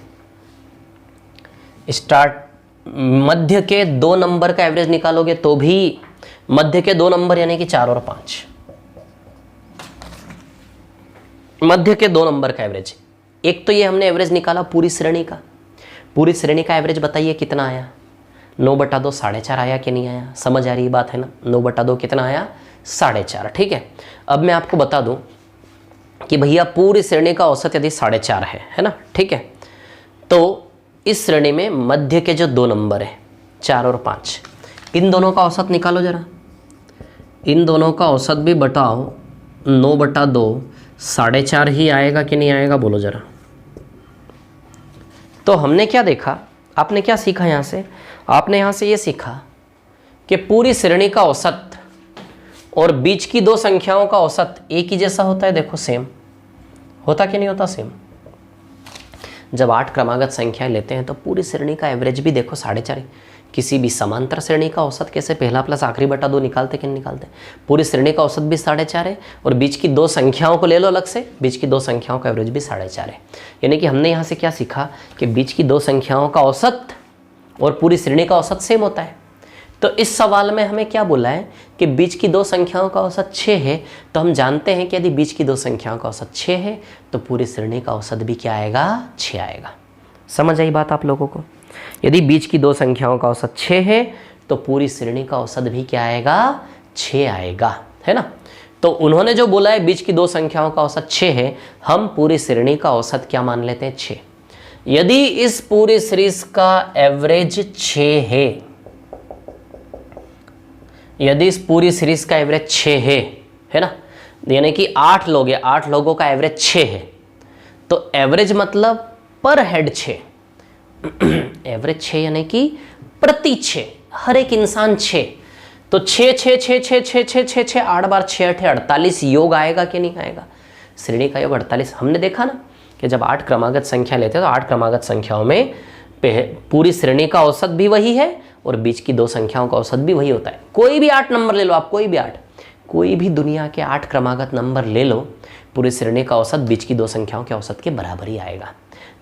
Speaker 1: स्टार्ट मध्य के 2 नंबर का एवरेज निकालोगे तो भी मध्य के 2 नंबर यानी कि 4 और 5, मध्य के 2 नंबर का एवरेज। एक तो ये हमने एवरेज निकाला पूरी श्रेणी का, पूरी श्रेणी का एवरेज बताइए कितना आया, 9/2 4.5 आया कि नहीं आया, समझ आ रही बात है ना। 9/2 कितना आया, 4.5, ठीक है। अब मैं आपको बता दूं कि भैया पूरी श्रेणी का औसत यदि 4.5 है ना, ठीक है। तो इस श्रेणी में मध्य के जो 2 नंबर है 4 और 5, इन दोनों का औसत निकालो जरा। इन दोनों का औसत भी बताओ, 9/2 4.5 ही आएगा कि नहीं आएगा, बोलो जरा। तो हमने क्या देखा, आपने क्या सीखा यहाँ से? आपने यहाँ से ये सीखा कि पूरी श्रेणी का औसत और बीच की 2 संख्याओं का औसत एक ही जैसा होता है। देखो सेम होता कि नहीं होता, सेम। जब 8 क्रमागत संख्याएं लेते हैं तो पूरी श्रेणी का एवरेज भी देखो 4.5। किसी भी समांतर श्रेणी का औसत कैसे पहला प्लस आखिरी बटा 2 निकालते कि नहीं निकालते, पूरी श्रेणी का औसत भी 4.5 है और बीच की 2 संख्याओं को ले लो अलग से, बीच की 2 संख्याओं का एवरेज भी 4.5 है। यानी कि हमने यहाँ से क्या सीखा कि बीच की 2 संख्याओं का औसत और पूरी श्रेणी का औसत सेम होता है। तो इस सवाल में हमें क्या बोला है कि बीच की 2 संख्याओं का औसत 6 है, तो हम जानते हैं कि यदि बीच की 2 संख्याओं का औसत 6 है तो पूरी श्रेणी का औसत भी क्या आएगा, 6 आएगा। समझ आई बात आप लोगों को? यदि बीच की 2 संख्याओं का औसत 6 है तो पूरी श्रेणी का औसत भी क्या आएगा, 6 आएगा, है ना। तो उन्होंने जो बोला है बीच की 2 संख्याओं का औसत 6 है, हम पूरी श्रेणी का औसत क्या मान लेते हैं, 6। यदि इस पूरी सीरीज का एवरेज 6 है, यदि इस पूरी सीरीज का एवरेज 6 है ना, यानी कि 8 लोग हैं, 8 लोगों का एवरेज 6 है, तो एवरेज मतलब पर हेड 6, एवरेज 6 यानी कि प्रति 6, हर एक इंसान 6, तो 6 6 6 6 6 6 6 6 8 बार 6 8 48 योग आएगा कि नहीं आएगा? श्रेणी का योग 48। हमने देखा ना कि जब 8 क्रमागत संख्या लेते हैं तो 8 क्रमागत संख्याओं में पूरी श्रेणी का औसत भी वही है और बीच की 2 संख्याओं का औसत भी वही होता है। कोई भी 8 नंबर ले लो आप, कोई भी 8, कोई भी दुनिया के 8 क्रमागत नंबर ले लो, पूरी श्रेणी का औसत बीच की 2 संख्याओं के औसत के बराबर ही आएगा।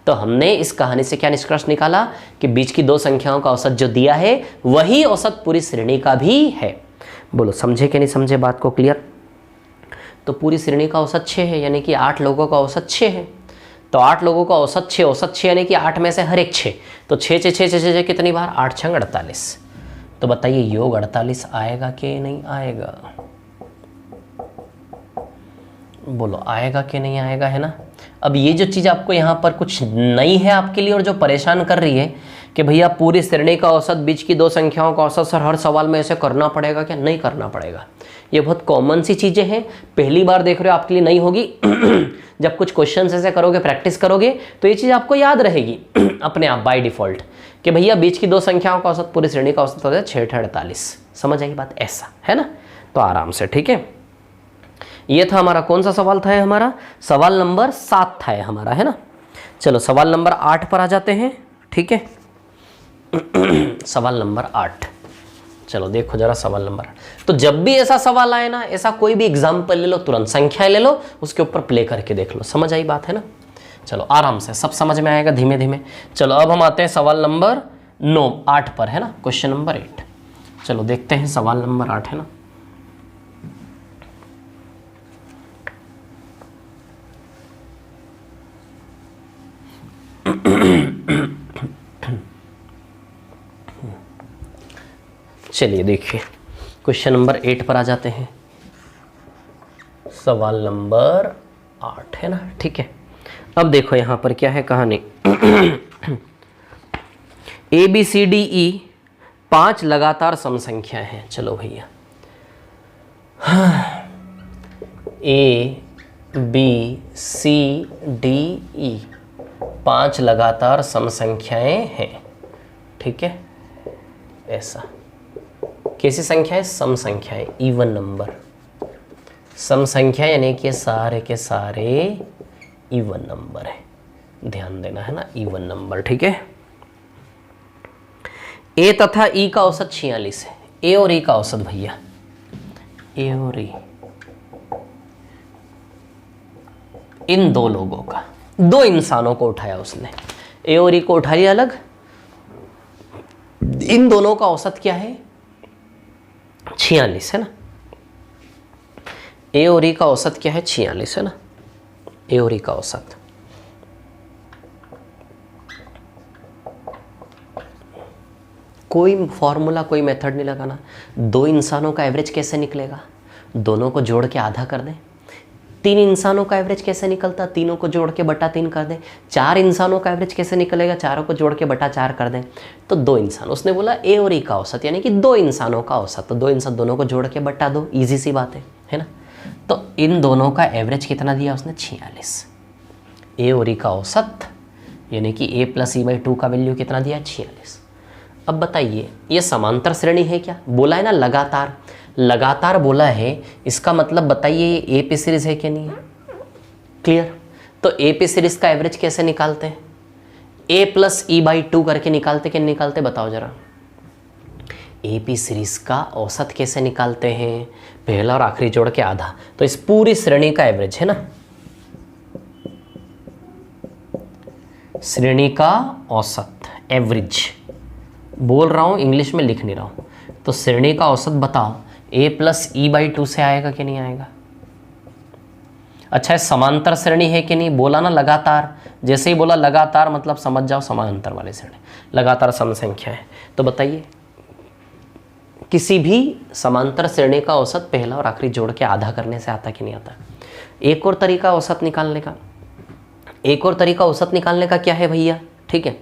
Speaker 1: तो हमने इस कहानी से क्या निष्कर्ष निकाला कि बीच की 2 संख्याओं का औसत जो दिया है वही औसत पूरी श्रेणी का भी है। बोलो समझे कि नहीं समझे बात को, क्लियर? तो पूरी श्रेणी का औसत 6 है, यानी कि 8 लोगों का औसत 6 है, तो 8 लोगों का औसत 6, औसत 6 यानी कि 8 में से हर एक 6, तो 6 6 6 6 6 कितनी बार, 8 6 48। तो बताइए योग 48 आएगा कि नहीं आएगा, बोलो आएगा कि नहीं आएगा, है ना। अब ये जो चीज़ आपको यहाँ पर कुछ नई है आपके लिए और जो परेशान कर रही है कि भैया पूरी श्रेणी का औसत बीच की 2 संख्याओं का औसत सर हर सवाल में ऐसे करना पड़ेगा क्या, नहीं करना पड़ेगा। ये बहुत कॉमन सी चीज़ें हैं, पहली बार देख रहे हो आपके लिए नहीं होगी। जब कुछ क्वेश्चन ऐसे करोगे, प्रैक्टिस करोगे तो ये चीज़ आपको याद रहेगी अपने आप बाय डिफ़ॉल्ट कि भैया बीच की दो संख्याओं का औसत पूरी श्रेणी का औसत होता है 6/48। समझ आई बात? ऐसा है ना, तो आराम से, ठीक है। ये था हमारा कौन सा सवाल था? हमारा सवाल नंबर 7 था हमारा, है ना। चलो सवाल नंबर 8 पर आ जाते हैं, ठीक है। सवाल नंबर 8, चलो देखो जरा सवाल नंबर 8। तो जब भी ऐसा सवाल आए ना, ऐसा कोई भी एग्जाम्पल ले लो, तुरंत संख्याएं ले लो, उसके ऊपर प्ले करके देख लो। समझ आई बात, है ना। चलो आराम से सब समझ में आएगा धीमे धीमे। चलो अब हम आते हैं सवाल नंबर 8 पर, है ना, क्वेश्चन नंबर 8। चलो देखते हैं सवाल नंबर 8, है ना। चलिए देखिए क्वेश्चन नंबर 8 पर आ जाते हैं। सवाल नंबर 8 है ना, ठीक है। अब देखो यहां पर क्या है कहानी। ABCDE 5 लगातार सम संख्याएं हैं। चलो भैया, ABCDE 5 लगातार सम संख्याएं हैं, ठीक है। ऐसा कैसी संख्याएं? सम संख्याएं, इवन नंबर। सम संख्या यानी कि सारे के सारे इवन नंबर है, ध्यान देना, है ना, इवन नंबर, ठीक है। ए तथा ई का औसत 46 है। ए और ई का औसत भैया, ए और ई, इन दो लोगों का, दो इंसानों को उठाया उसने, ए और ई को उठा लिया अलग। इन दोनों का औसत क्या है? 46 है ना। ए और ई का औसत क्या है? 46 है ना, ए और ई का औसत। कोई फॉर्मूला, कोई मेथड नहीं लगाना। दो इंसानों का एवरेज कैसे निकलेगा? दोनों को जोड़ के आधा कर दें। 3 इंसानों का एवरेज कैसे निकलता? तीनों को जोड़ के बटा 3 कर दें। 4 इंसानों का एवरेज कैसे निकलेगा? चारों को जोड़ के बटा 4 कर दें। तो 2 इंसान, उसने बोला ए और ई का औसत यानी कि 2 इंसानों का औसत, तो 2 इंसान दोनों को जोड़ के बटा दो, ईजी सी बात है ना। तो इन दोनों का एवरेज कितना दिया उसने? 46। ए और ई का औसत यानी कि a + e/2 का वैल्यू कितना दिया? 46। अब बताइए ये समांतर श्रेणी है क्या? बोला है ना लगातार, लगातार बोला है, इसका मतलब बताइए ये ए पी सीरीज है कि नहीं है? क्लियर। तो ए पी सीरीज का एवरेज कैसे निकालते हैं? a + e/2 करके निकालते कि नहीं निकालते? बताओ जरा। ए पी सीरीज का औसत कैसे निकालते हैं? पहला और आखिरी जोड़ के आधा, तो इस पूरी श्रेणी का एवरेज है ना, श्रेणी का औसत, एवरेज बोल रहा हूं, इंग्लिश में लिख नहीं रहा हूं। तो श्रेणी का औसत बताओ, a + e/2 से आएगा कि नहीं आएगा? अच्छा है, समांतर श्रेणी है कि नहीं? बोला ना लगातार, जैसे ही बोला लगातार मतलब समझ जाओ समांतर वाली श्रेणी, लगातार सम संख्या है। तो बताइए किसी भी समांतर श्रेणी का औसत पहला और आखिरी जोड़ के आधा करने से आता कि नहीं आता? एक और तरीका औसत निकालने का, एक और तरीका औसत निकालने का क्या है भैया? ठीक है,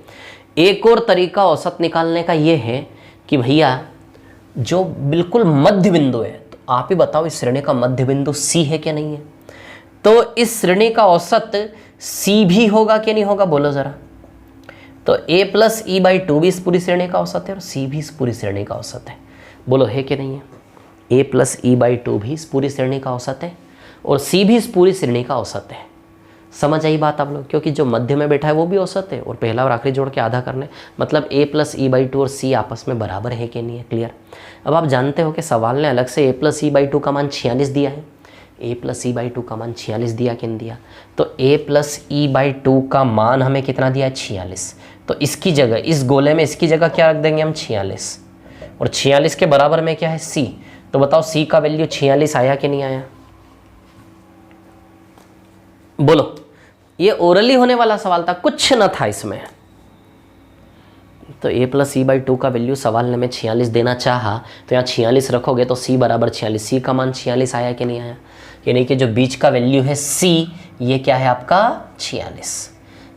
Speaker 1: एक और तरीका औसत निकालने का ये है कि भैया जो बिल्कुल मध्य बिंदु है, तो आप ही बताओ इस श्रेणी का मध्य बिंदु सी है क्या नहीं है? तो इस श्रेणी का औसत सी भी होगा कि नहीं होगा? बोलो जरा। तो a + e/2 भी इस पूरी श्रेणी का औसत है और c भी इस पूरी श्रेणी का औसत है। बोलो है कि नहीं है? a + e/2 भी इस पूरी श्रेणी का औसत है और c भी इस पूरी श्रेणी का औसत है। समझ आई बात आप लोग? क्योंकि जो मध्य में बैठा है वो भी औसत है और पहला और आखिरी जोड़ के आधा करने, मतलब a + e/2 और c आपस में बराबर है कि नहीं है? क्लियर। अब आप जानते हो कि सवाल ने अलग से a + e/2 का मान 46 दिया है, a + e/2 का मान 46 दिया कि नहीं दिया? तो a + e/2 का मान हमें कितना दिया है? 46। तो इसकी जगह, इस गोले में इसकी जगह क्या रख देंगे हम? 46। और 46 के बराबर में क्या है? c। तो बताओ c का वैल्यू 46 आया कि नहीं आया? बोलो। ये ओरली होने वाला सवाल था, कुछ न था इसमें। तो a + e/2 का वैल्यू सवाल ने में 46 देना चाहा, तो यहाँ 46 रखोगे तो c बराबर 46, c का मान 46 आया कि नहीं आया? यानी कि जो बीच का वैल्यू है c, ये क्या है आपका? 46।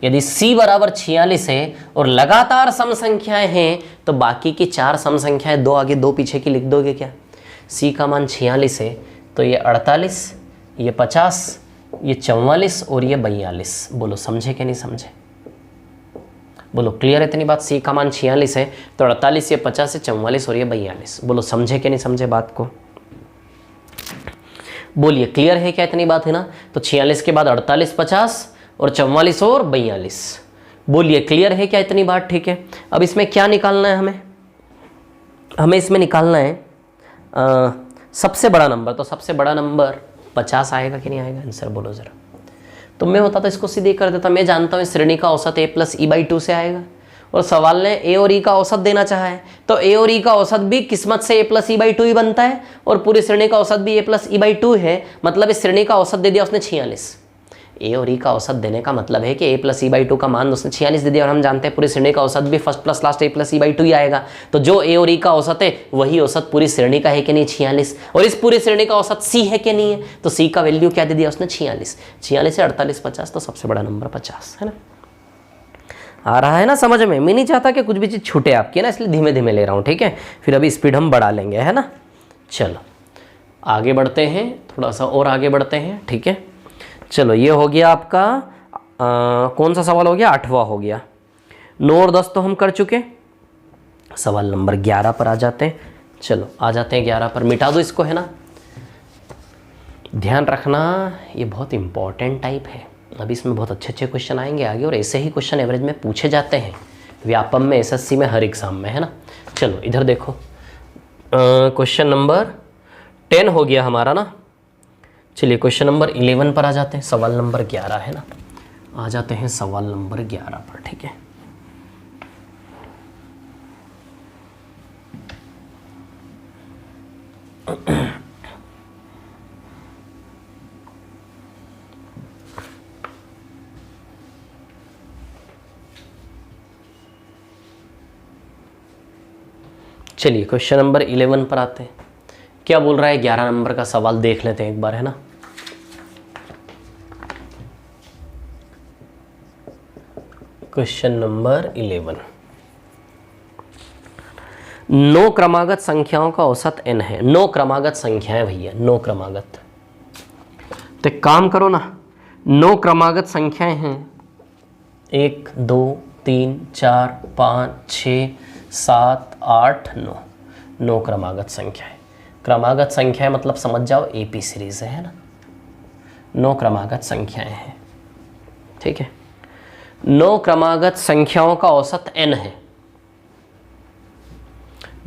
Speaker 1: यदि c बराबर 46 है और लगातार सम संख्याएं हैं, तो बाकी की 4 सम संख्याएं 2 आगे 2 पीछे की लिख दोगे क्या? सी का मान 46 है तो ये 48, ये 50, ये 44 और ये 42। बोलो समझे कि नहीं समझे? बोलो क्लियर है इतनी बात? सी का मान 46 है तो 48, ये 50 है, 44 और ये 42। बोलो समझे कि नहीं समझे बात को? बोलिए क्लियर है क्या इतनी बात है ना? तो 46 के बाद 48, 50 और 44 और 42। बोलिए क्लियर है क्या इतनी बात? ठीक है, अब इसमें क्या निकालना है हमें इसमें निकालना है सबसे बड़ा नंबर। तो सबसे बड़ा नंबर 50 आएगा कि नहीं आएगा? आंसर बोलो जरा। तो मैं होता तो इसको सीधे कर देता। मैं जानता हूँ श्रेणी का औसत a प्लस e/2 से आएगा और सवाल ने a और e का औसत देना चाहा है तो a और e का औसत भी किस्मत से a प्लस e/2 ही बनता है और पूरी श्रेणी का औसत भी a प्लस e/2 है। मतलब इस श्रेणी का औसत दे दिया उसने 46। a और e का औसत देने का मतलब है कि a प्लस e/2 का मान उसने 46 दे दिया और हम जानते हैं पूरी श्रेणी का औसत भी first plus last a plus e/2 ही आएगा। तो जो a और e का औसत है वही औसत पूरी श्रेणी का है कि नहीं? 46। और इस पूरी श्रेणी का औसत c है कि नहीं है? तो c का वैल्यू क्या दे दिया उसने? 46। 46 से 48, 50 तो सबसे बड़ा नंबर 50 है ना। आ रहा है ना समझ में? मैं नहीं चाहता कि कुछ भी चीज़ छूटे आपकी ना, इसलिए धीमे धीमे ले रहा हूँ। ठीक है, फिर अभी स्पीड हम बढ़ा लेंगे, है ना। चलो आगे बढ़ते हैं, थोड़ा सा और आगे बढ़ते हैं। ठीक है, चलो ये हो गया आपका कौन सा सवाल हो गया? 8वां हो गया। 9 और 10 तो हम कर चुके। सवाल नंबर 11 पर आ जाते हैं। चलो आ जाते हैं 11 पर। मिटा दो इसको, है ना। ध्यान रखना ये बहुत इंपॉर्टेंट टाइप है। अभी इसमें बहुत अच्छे अच्छे क्वेश्चन आएंगे आगे और ऐसे ही क्वेश्चन एवरेज में पूछे जाते हैं व्यापम में, एसएससी में, हर एग्जाम में, है ना। चलो इधर देखो, क्वेश्चन नंबर 10 हो गया हमारा ना। चलिए क्वेश्चन नंबर 11 पर आ जाते हैं। सवाल नंबर 11 है ना। आ जाते हैं सवाल नंबर 11 पर। ठीक है, चलिए क्वेश्चन नंबर 11 पर आते हैं। क्या बोल रहा है? 11 नंबर का सवाल देख लेते हैं एक बार, है ना। क्वेश्चन नंबर 11, 9 क्रमागत संख्याओं का औसत n है। 9 क्रमागत संख्याएं भैया, 9 क्रमागत। तो एक काम करो ना, 9 क्रमागत संख्याएं हैं 1 2 3 4 5 6 7 8 9। 9 क्रमागत संख्याएं। क्रमागत संख्याएं मतलब समझ जाओ AP सीरीज है ना। 9 क्रमागत संख्याएं हैं। ठीक है, 9 क्रमागत संख्याओं का औसत n है।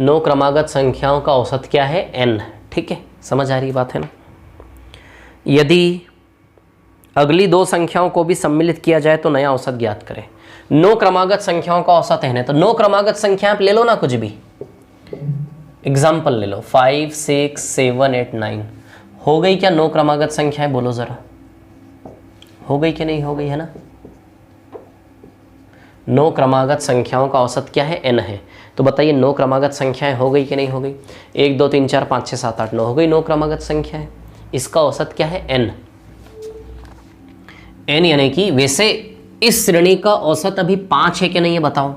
Speaker 1: 9 क्रमागत संख्याओं का औसत क्या है? n। ठीक है, समझ आ रही बात है ना। यदि अगली 2 संख्याओं को भी सम्मिलित किया जाए तो नया औसत ज्ञात करें। 9 क्रमागत संख्याओं का औसत n है तो 9 क्रमागत संख्या आप ले लो ना, कुछ भी एग्जाम्पल ले लो। 5 6 7 8 9 हो गई क्या 9 क्रमागत संख्याएं? बोलो जरा, हो गई कि नहीं हो गई, है ना। 9 क्रमागत संख्याओं का औसत क्या है? n है। तो बताइए 9 क्रमागत संख्याएं हो गई कि नहीं हो गई? 1 2 3 4 5 6 7 8 9 हो गई 9 क्रमागत संख्याएं। इसका औसत क्या है? n। n यानी कि वैसे इस श्रेणी का औसत अभी 5 है कि नहीं है बताओ।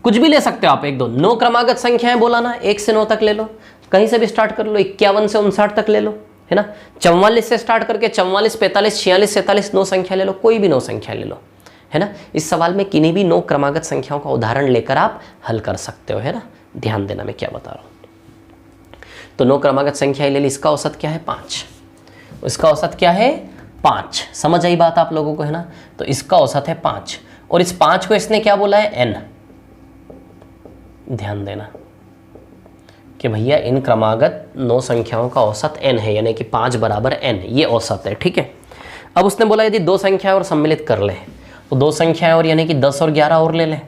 Speaker 1: कुछ भी ले सकते हो आप, 1 2 9 क्रमागत संख्याएं बोला ना, 1 से 9 तक ले लो, कहीं से भी स्टार्ट कर लो। 51 से 59 तक ले लो, है ना। 44 से स्टार्ट करके 44 45 46 47 9 संख्या ले लो, कोई भी 9 संख्या ले लो, है ना। इस सवाल में किन्हीं भी 9 क्रमागत संख्याओं का उदाहरण लेकर आप हल कर सकते हो, है ना। ध्यान देना मैं क्या बता रहा हूं। तो 9 क्रमागत संख्या ले ली, इसका औसत क्या है? 5। इसका औसत क्या है? 5। समझ आई बात आप लोगों को, है ना। तो इसका औसत है 5 और इस 5 को इसने क्या बोला है? n। ध्यान देना कि भैया इन क्रमागत 9 संख्याओं का औसत n है, यानी कि 5 बराबर n, ये औसत है। ठीक है, अब उसने बोला यदि 2 संख्याएं और सम्मिलित कर ले तो 2 संख्याएं और यानी कि 10 और 11 और ले लें।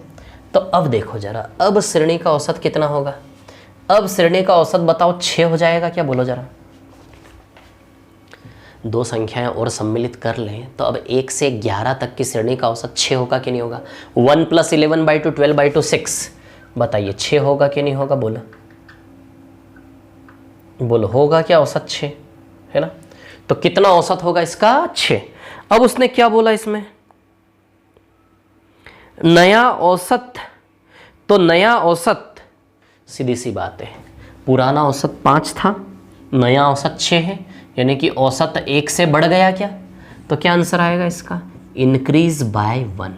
Speaker 1: तो अब देखो जरा, अब श्रेणी का औसत कितना होगा? अब श्रेणी का औसत बताओ 6 हो जाएगा क्या? बोलो जरा। 2 संख्याएं और सम्मिलित कर लें तो अब 1 से 11 तक की श्रेणी का औसत 6 होगा कि नहीं होगा? 1 + 11/2 12/2 6। बताइए 6 होगा कि नहीं होगा? बोलो बोलो, होगा क्या औसत? 6, है ना। तो कितना औसत होगा इसका? 6। अब उसने क्या बोला इसमें? नया औसत। तो नया औसत सीधी सी बात है, पुराना औसत 5 था, नया औसत 6 है, यानी कि औसत 1 से बढ़ गया क्या? तो क्या आंसर आएगा इसका? Increase by 1,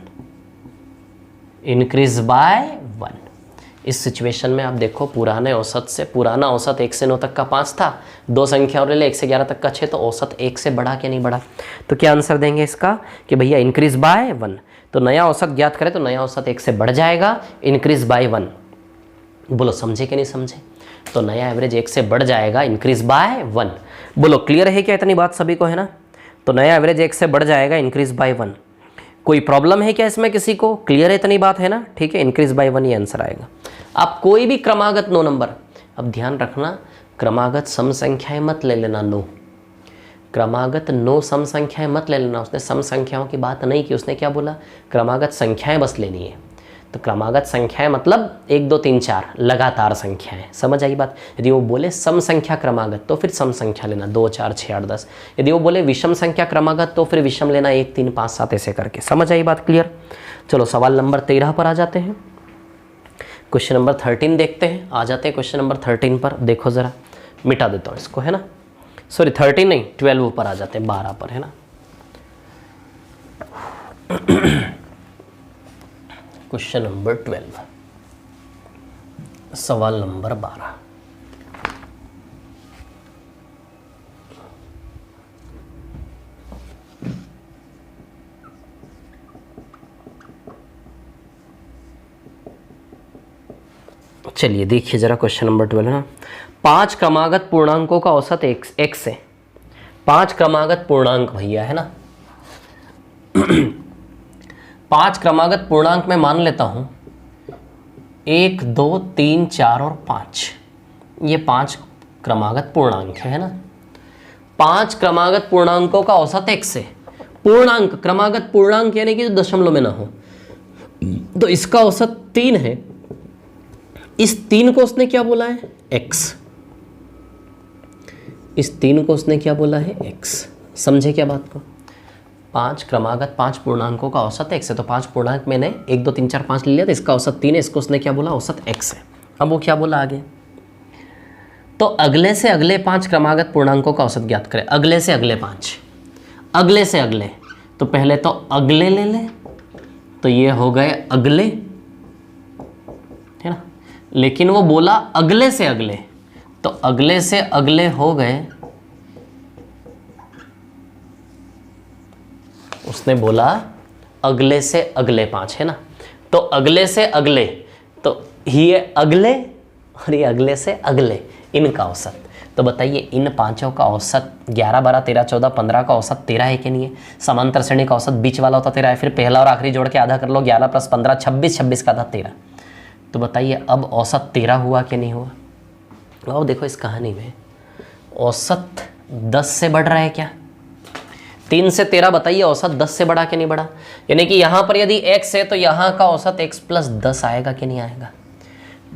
Speaker 1: increase by 1। इस सिचुएशन में आप देखो, पुराने औसत से, पुराना औसत 1 से 9 तक का 5 था, दो संख्या और ले ले 1 से 11 तक का 6, तो औसत 1 से बढ़ा क्या नहीं बढ़ा? तो क्या आंसर देंगे इसका कि भैया इंक्रीज बाय 1। तो नया औसत ज्ञात करें तो नया औसत 1 से बढ़ जाएगा, इंक्रीज बाय 1। बोलो समझे कि नहीं समझे? तो नया एवरेज 1 से बढ़ जाएगा, इंक्रीज बाय 1। बोलो क्लियर है क्या? इतनी बात सभी को है ना? तो नया एवरेज 1 से बढ़ जाएगा, इंक्रीज बाय 1। कोई प्रॉब्लम है क्या इसमें किसी को? क्लियर है इतनी बात है ना? ठीक है, इंक्रीज बाय 1 ये आंसर आएगा। आप कोई भी क्रमागत 9 नंबर, अब ध्यान रखना, क्रमागत सम संख्याएं मत ले लेना। 9 क्रमागत 9 सम संख्याएं मत ले लेना। उसने सम संख्याओं की बात नहीं की, उसने क्या बोला? क्रमागत संख्याएं बस लेनी है। तो क्रमागत संख्याएं मतलब 1 2 3 4 लगातार संख्याएं, समझ आई बात? यदि वो बोले सम संख्या क्रमागत तो फिर सम संख्या लेना, 2 4 6 8 10। यदि वो बोले विषम संख्या क्रमागत तो फिर विषम लेना, 1 3 5 7 ऐसे करके। समझ आई बात? क्लियर? चलो सवाल नंबर 13 पर आ जाते हैं। क्वेश्चन नंबर 13 देखते हैं। आ जाते हैं क्वेश्चन नंबर 13 पर। देखो ज़रा, मिटा देता हूँ इसको, है ना? सॉरी 13 नहीं, 12 पर आ जाते हैं, 12 पर, है ना? क्वेश्चन नंबर 12, सवाल नंबर 12। चलिए देखिए जरा क्वेश्चन नंबर 12 है ना। 5 क्रमागत पूर्णांकों का औसत x है। 5 क्रमागत पूर्णांक भैया, है ना? 5 क्रमागत पूर्णांक में मान लेता हूं 1 2 3 4 और 5, ये 5 क्रमागत पूर्णांक है ना? 5 क्रमागत पूर्णांकों का औसत x है। पूर्णांक, क्रमागत पूर्णांक यानी कि जो दशमलव में ना हो, तो इसका औसत 3 है। इस 3 को उसने क्या बोला है? x। इस 3 को उसने क्या बोला है? x। समझे क्या बात को? 5 क्रमागत 5 पूर्णांकों का औसत x है, तो 5 पूर्णांक मैंने 1 2 3 4 5 ले लिया, तो इसका औसत 3 है। इसको उसने क्या बोला? औसत x है। अब वो क्या बोला आगे? तो अगले से अगले 5 क्रमागत पूर्णांकों का औसत ज्ञात करें। अगले से अगले 5, अगले से अगले, तो पहले तो अगले ले ले, तो ये हो गए अगले, है ना? लेकिन वो बोला अगले से अगले, तो अगले से अगले हो गए, उसने बोला अगले से अगले 5, है ना? तो अगले से अगले, तो ये अगले और ये अगले से अगले, इनका औसत। तो बताइए इन पांचों का औसत 11 12 13 14 15 का औसत 13 है कि नहीं है? समांतर श्रेणी का औसत बीच वाला होता 13 है, फिर पहला और आखिरी जोड़ के आधा कर लो, 11 + 15 26, 26 का आधा 13। तो बताइए अब औसत 13 हुआ कि नहीं हुआ? अब देखो इस कहानी में औसत 10 से बढ़ रहा है क्या? 3 से 13, बताइए औसत 10 से बढ़ा कि नहीं बढ़ा? यानी कि यहाँ पर यदि x है तो यहाँ का औसत x + 10 आएगा कि नहीं आएगा?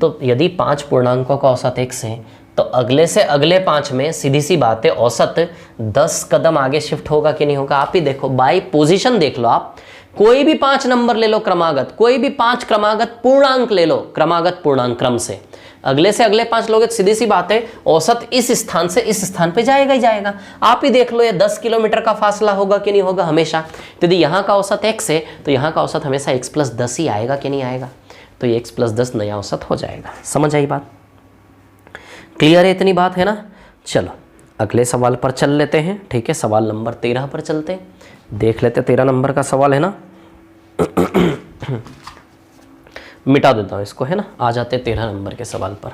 Speaker 1: तो यदि 5 पूर्णांकों का औसत x है तो अगले से अगले 5 में सीधी सी बात है औसत 10 कदम आगे शिफ्ट होगा कि नहीं होगा? आप ही देखो, बाय पोजीशन देख लो आप। कोई भी 5 नंबर ले लो क्रमागत, कोई भी 5 क्रमागत पूर्णांक ले लो, क्रमागत पूर्णांक क्रम से अगले 5 लोग, सीधी सी बात है औसत इस स्थान से इस स्थान पे जाएगा ही जाएगा। आप ही देख लो, ये 10 किलोमीटर का फासला होगा कि नहीं होगा हमेशा? यदि यहाँ का औसत x है तो यहाँ का औसत हमेशा x + 10 ही आएगा कि नहीं आएगा? तो ये x + 10 नया औसत हो जाएगा। समझ आई बात? क्लियर है इतनी बात, है ना? चलो अगले सवाल पर चल लेते हैं। ठीक है, सवाल नंबर 13 पर चलते हैं, देख लेते 13 नंबर का सवाल, है ना? मिटा देता हूँ इसको, है ना? आ जाते 13 नंबर के सवाल पर।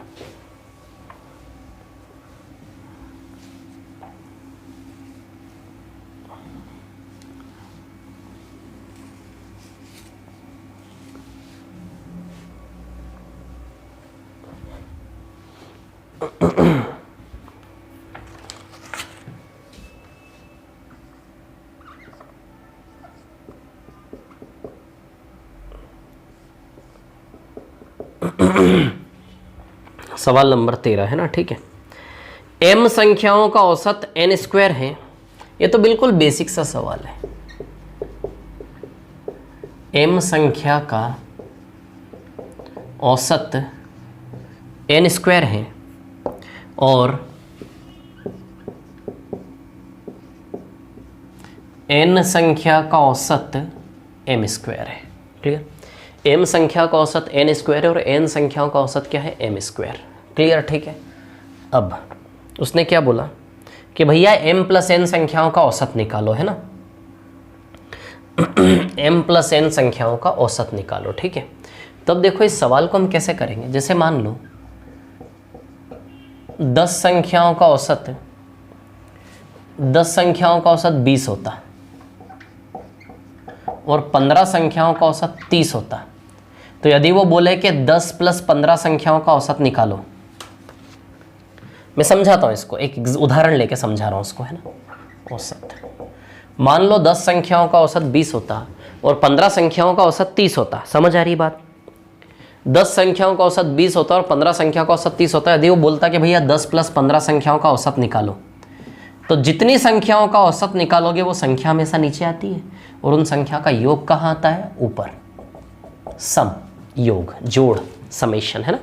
Speaker 1: सवाल नंबर 13 है ना? ठीक है, m संख्याओं का औसत n² है। ये तो बिल्कुल बेसिक सा सवाल है। m संख्या का औसत n² है और n संख्या का औसत m स्क्वायर है। क्लियर, m संख्या का औसत n स्क्वायर है और n संख्याओं का औसत क्या है, m स्क्वायर। क्लियर, ठीक है। अब उसने क्या बोला कि भैया m प्लस n संख्याओं का औसत निकालो, है ना, m प्लस n संख्याओं का औसत निकालो। ठीक है, तब देखो इस सवाल को हम कैसे करेंगे। जैसे मान लो 10 संख्याओं का औसत 20 होता और 15 संख्याओं का औसत 30 होता, तो यदि वो बोले कि 10 प्लस 15 संख्याओं का औसत निकालो, मैं समझाता हूं इसको, एक उदाहरण लेके समझा रहा हूं उसको, है ना। औसत मान लो 10 संख्याओं का औसत 20 होता और 15 संख्याओं का औसत 30 होता। समझ आ रही बात? 10 संख्याओं का औसत 20 होता और 15 संख्याओं का औसत 30 होता। यदि वो बोलता कि भैया 10 प्लस 15 संख्याओं का औसत निकालो, तो जितनी संख्याओं का औसत निकालोगे वो संख्या हमेशा नीचे आती है और उन संख्या का योग कहाँ आता है, ऊपर। सम, योग, जोड़, समेशन, है ना।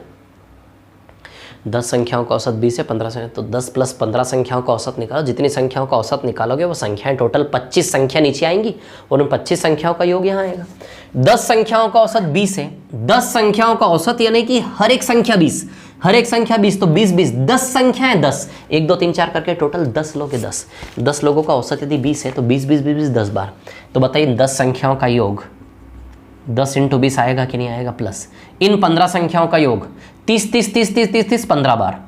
Speaker 1: 10 संख्याओं का औसत 20 है, 15 संख्या, तो 10 प्लस 15 संख्याओं का औसत निकालो। जितनी संख्याओं का औसत निकालोगे वो संख्याएं टोटल 25 संख्या नीचे आएंगी और उन 25 संख्याओं का योग यहाँ आएगा। 10 संख्याओं का औसत 20 है, 10 संख्याओं का औसत यानी कि हर एक संख्या 20, हर एक संख्या 20, तो 20 20, 10 संख्याएं 10, 1 2 3 4 करके टोटल 10 लोग, 10 लोगों का औसत यदि 20 है तो 20 20 20 20 10 बार। तो बताइए 10 संख्याओं का योग 10 × 20 आएगा कि नहीं आएगा, प्लस इन 15 संख्याओं का योग 30 30 30 30 30 30 15 बार।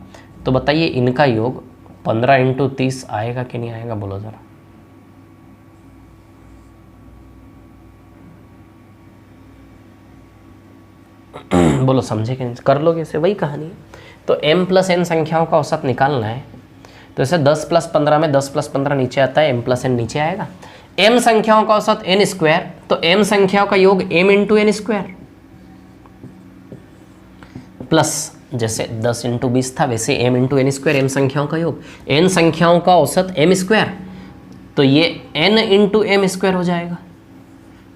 Speaker 1: तो बताइए इनका योग 15 × 30 आएगा कि नहीं आएगा, बोलो जरा। बोलो, समझे कि नहीं? कर लोगे इसे, वही कहानी है। तो m प्लस n संख्याओं का औसत निकालना है, तो इसे 10 प्लस 15 में 10 प्लस 15 नीचे आता है, m प्लस n नीचे आएगा। m संख्याओं का औसत n स्क्वायर, तो m संख्याओं का योग m × n स्क्वायर, प्लस जैसे 10 × 20 था वैसे m × n स्क्वायर, m संख्याओं का योग, n संख्याओं का औसत m स्क्वायर, तो ये n × m स्क्वायर हो जाएगा।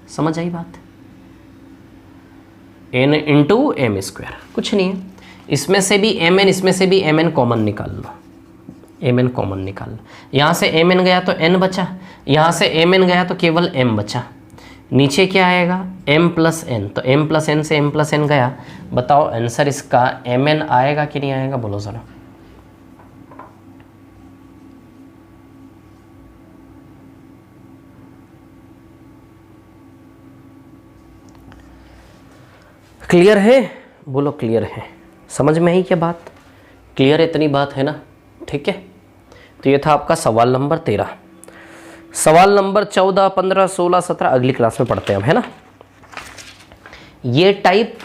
Speaker 1: समझ आई बात? n × m स्क्वायर, कुछ नहीं है। इसमें से भी mn, इसमें से भी mn कॉमन निकाल लो, mn कॉमन निकाल लो। यहाँ से mn गया तो n बचा, यहाँ से mn गया तो केवल m बचा। नीचे क्या आएगा, m प्लस n, तो m प्लस n से m प्लस n गया। बताओ आंसर इसका mn आएगा कि नहीं आएगा, बोलो जरा। क्लियर है? बोलो क्लियर है? समझ में आई क्या बात? क्लियर है? इतनी बात है ना, ठीक है। तो ये था आपका सवाल नंबर 13। सवाल नंबर 14, 15, 16, 17 अगली क्लास में पढ़ते हैं हम, है ना। ये टाइप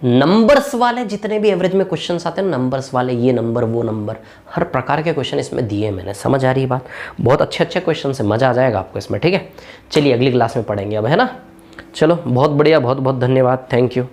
Speaker 1: नंबर्स वाले जितने भी एवरेज में क्वेश्चंस आते हैं, नंबर्स वाले, ये नंबर वो नंबर, हर प्रकार के क्वेश्चन इसमें दिए मैंने। समझ आ रही है बात? बहुत अच्छे अच्छे क्वेश्चन से मजा आ जाएगा आपको इसमें, ठीक है। चलिए अगली क्लास में पढ़ेंगे अब, है ना। चलो, बहुत बढ़िया, बहुत बहुत धन्यवाद, थैंक यू।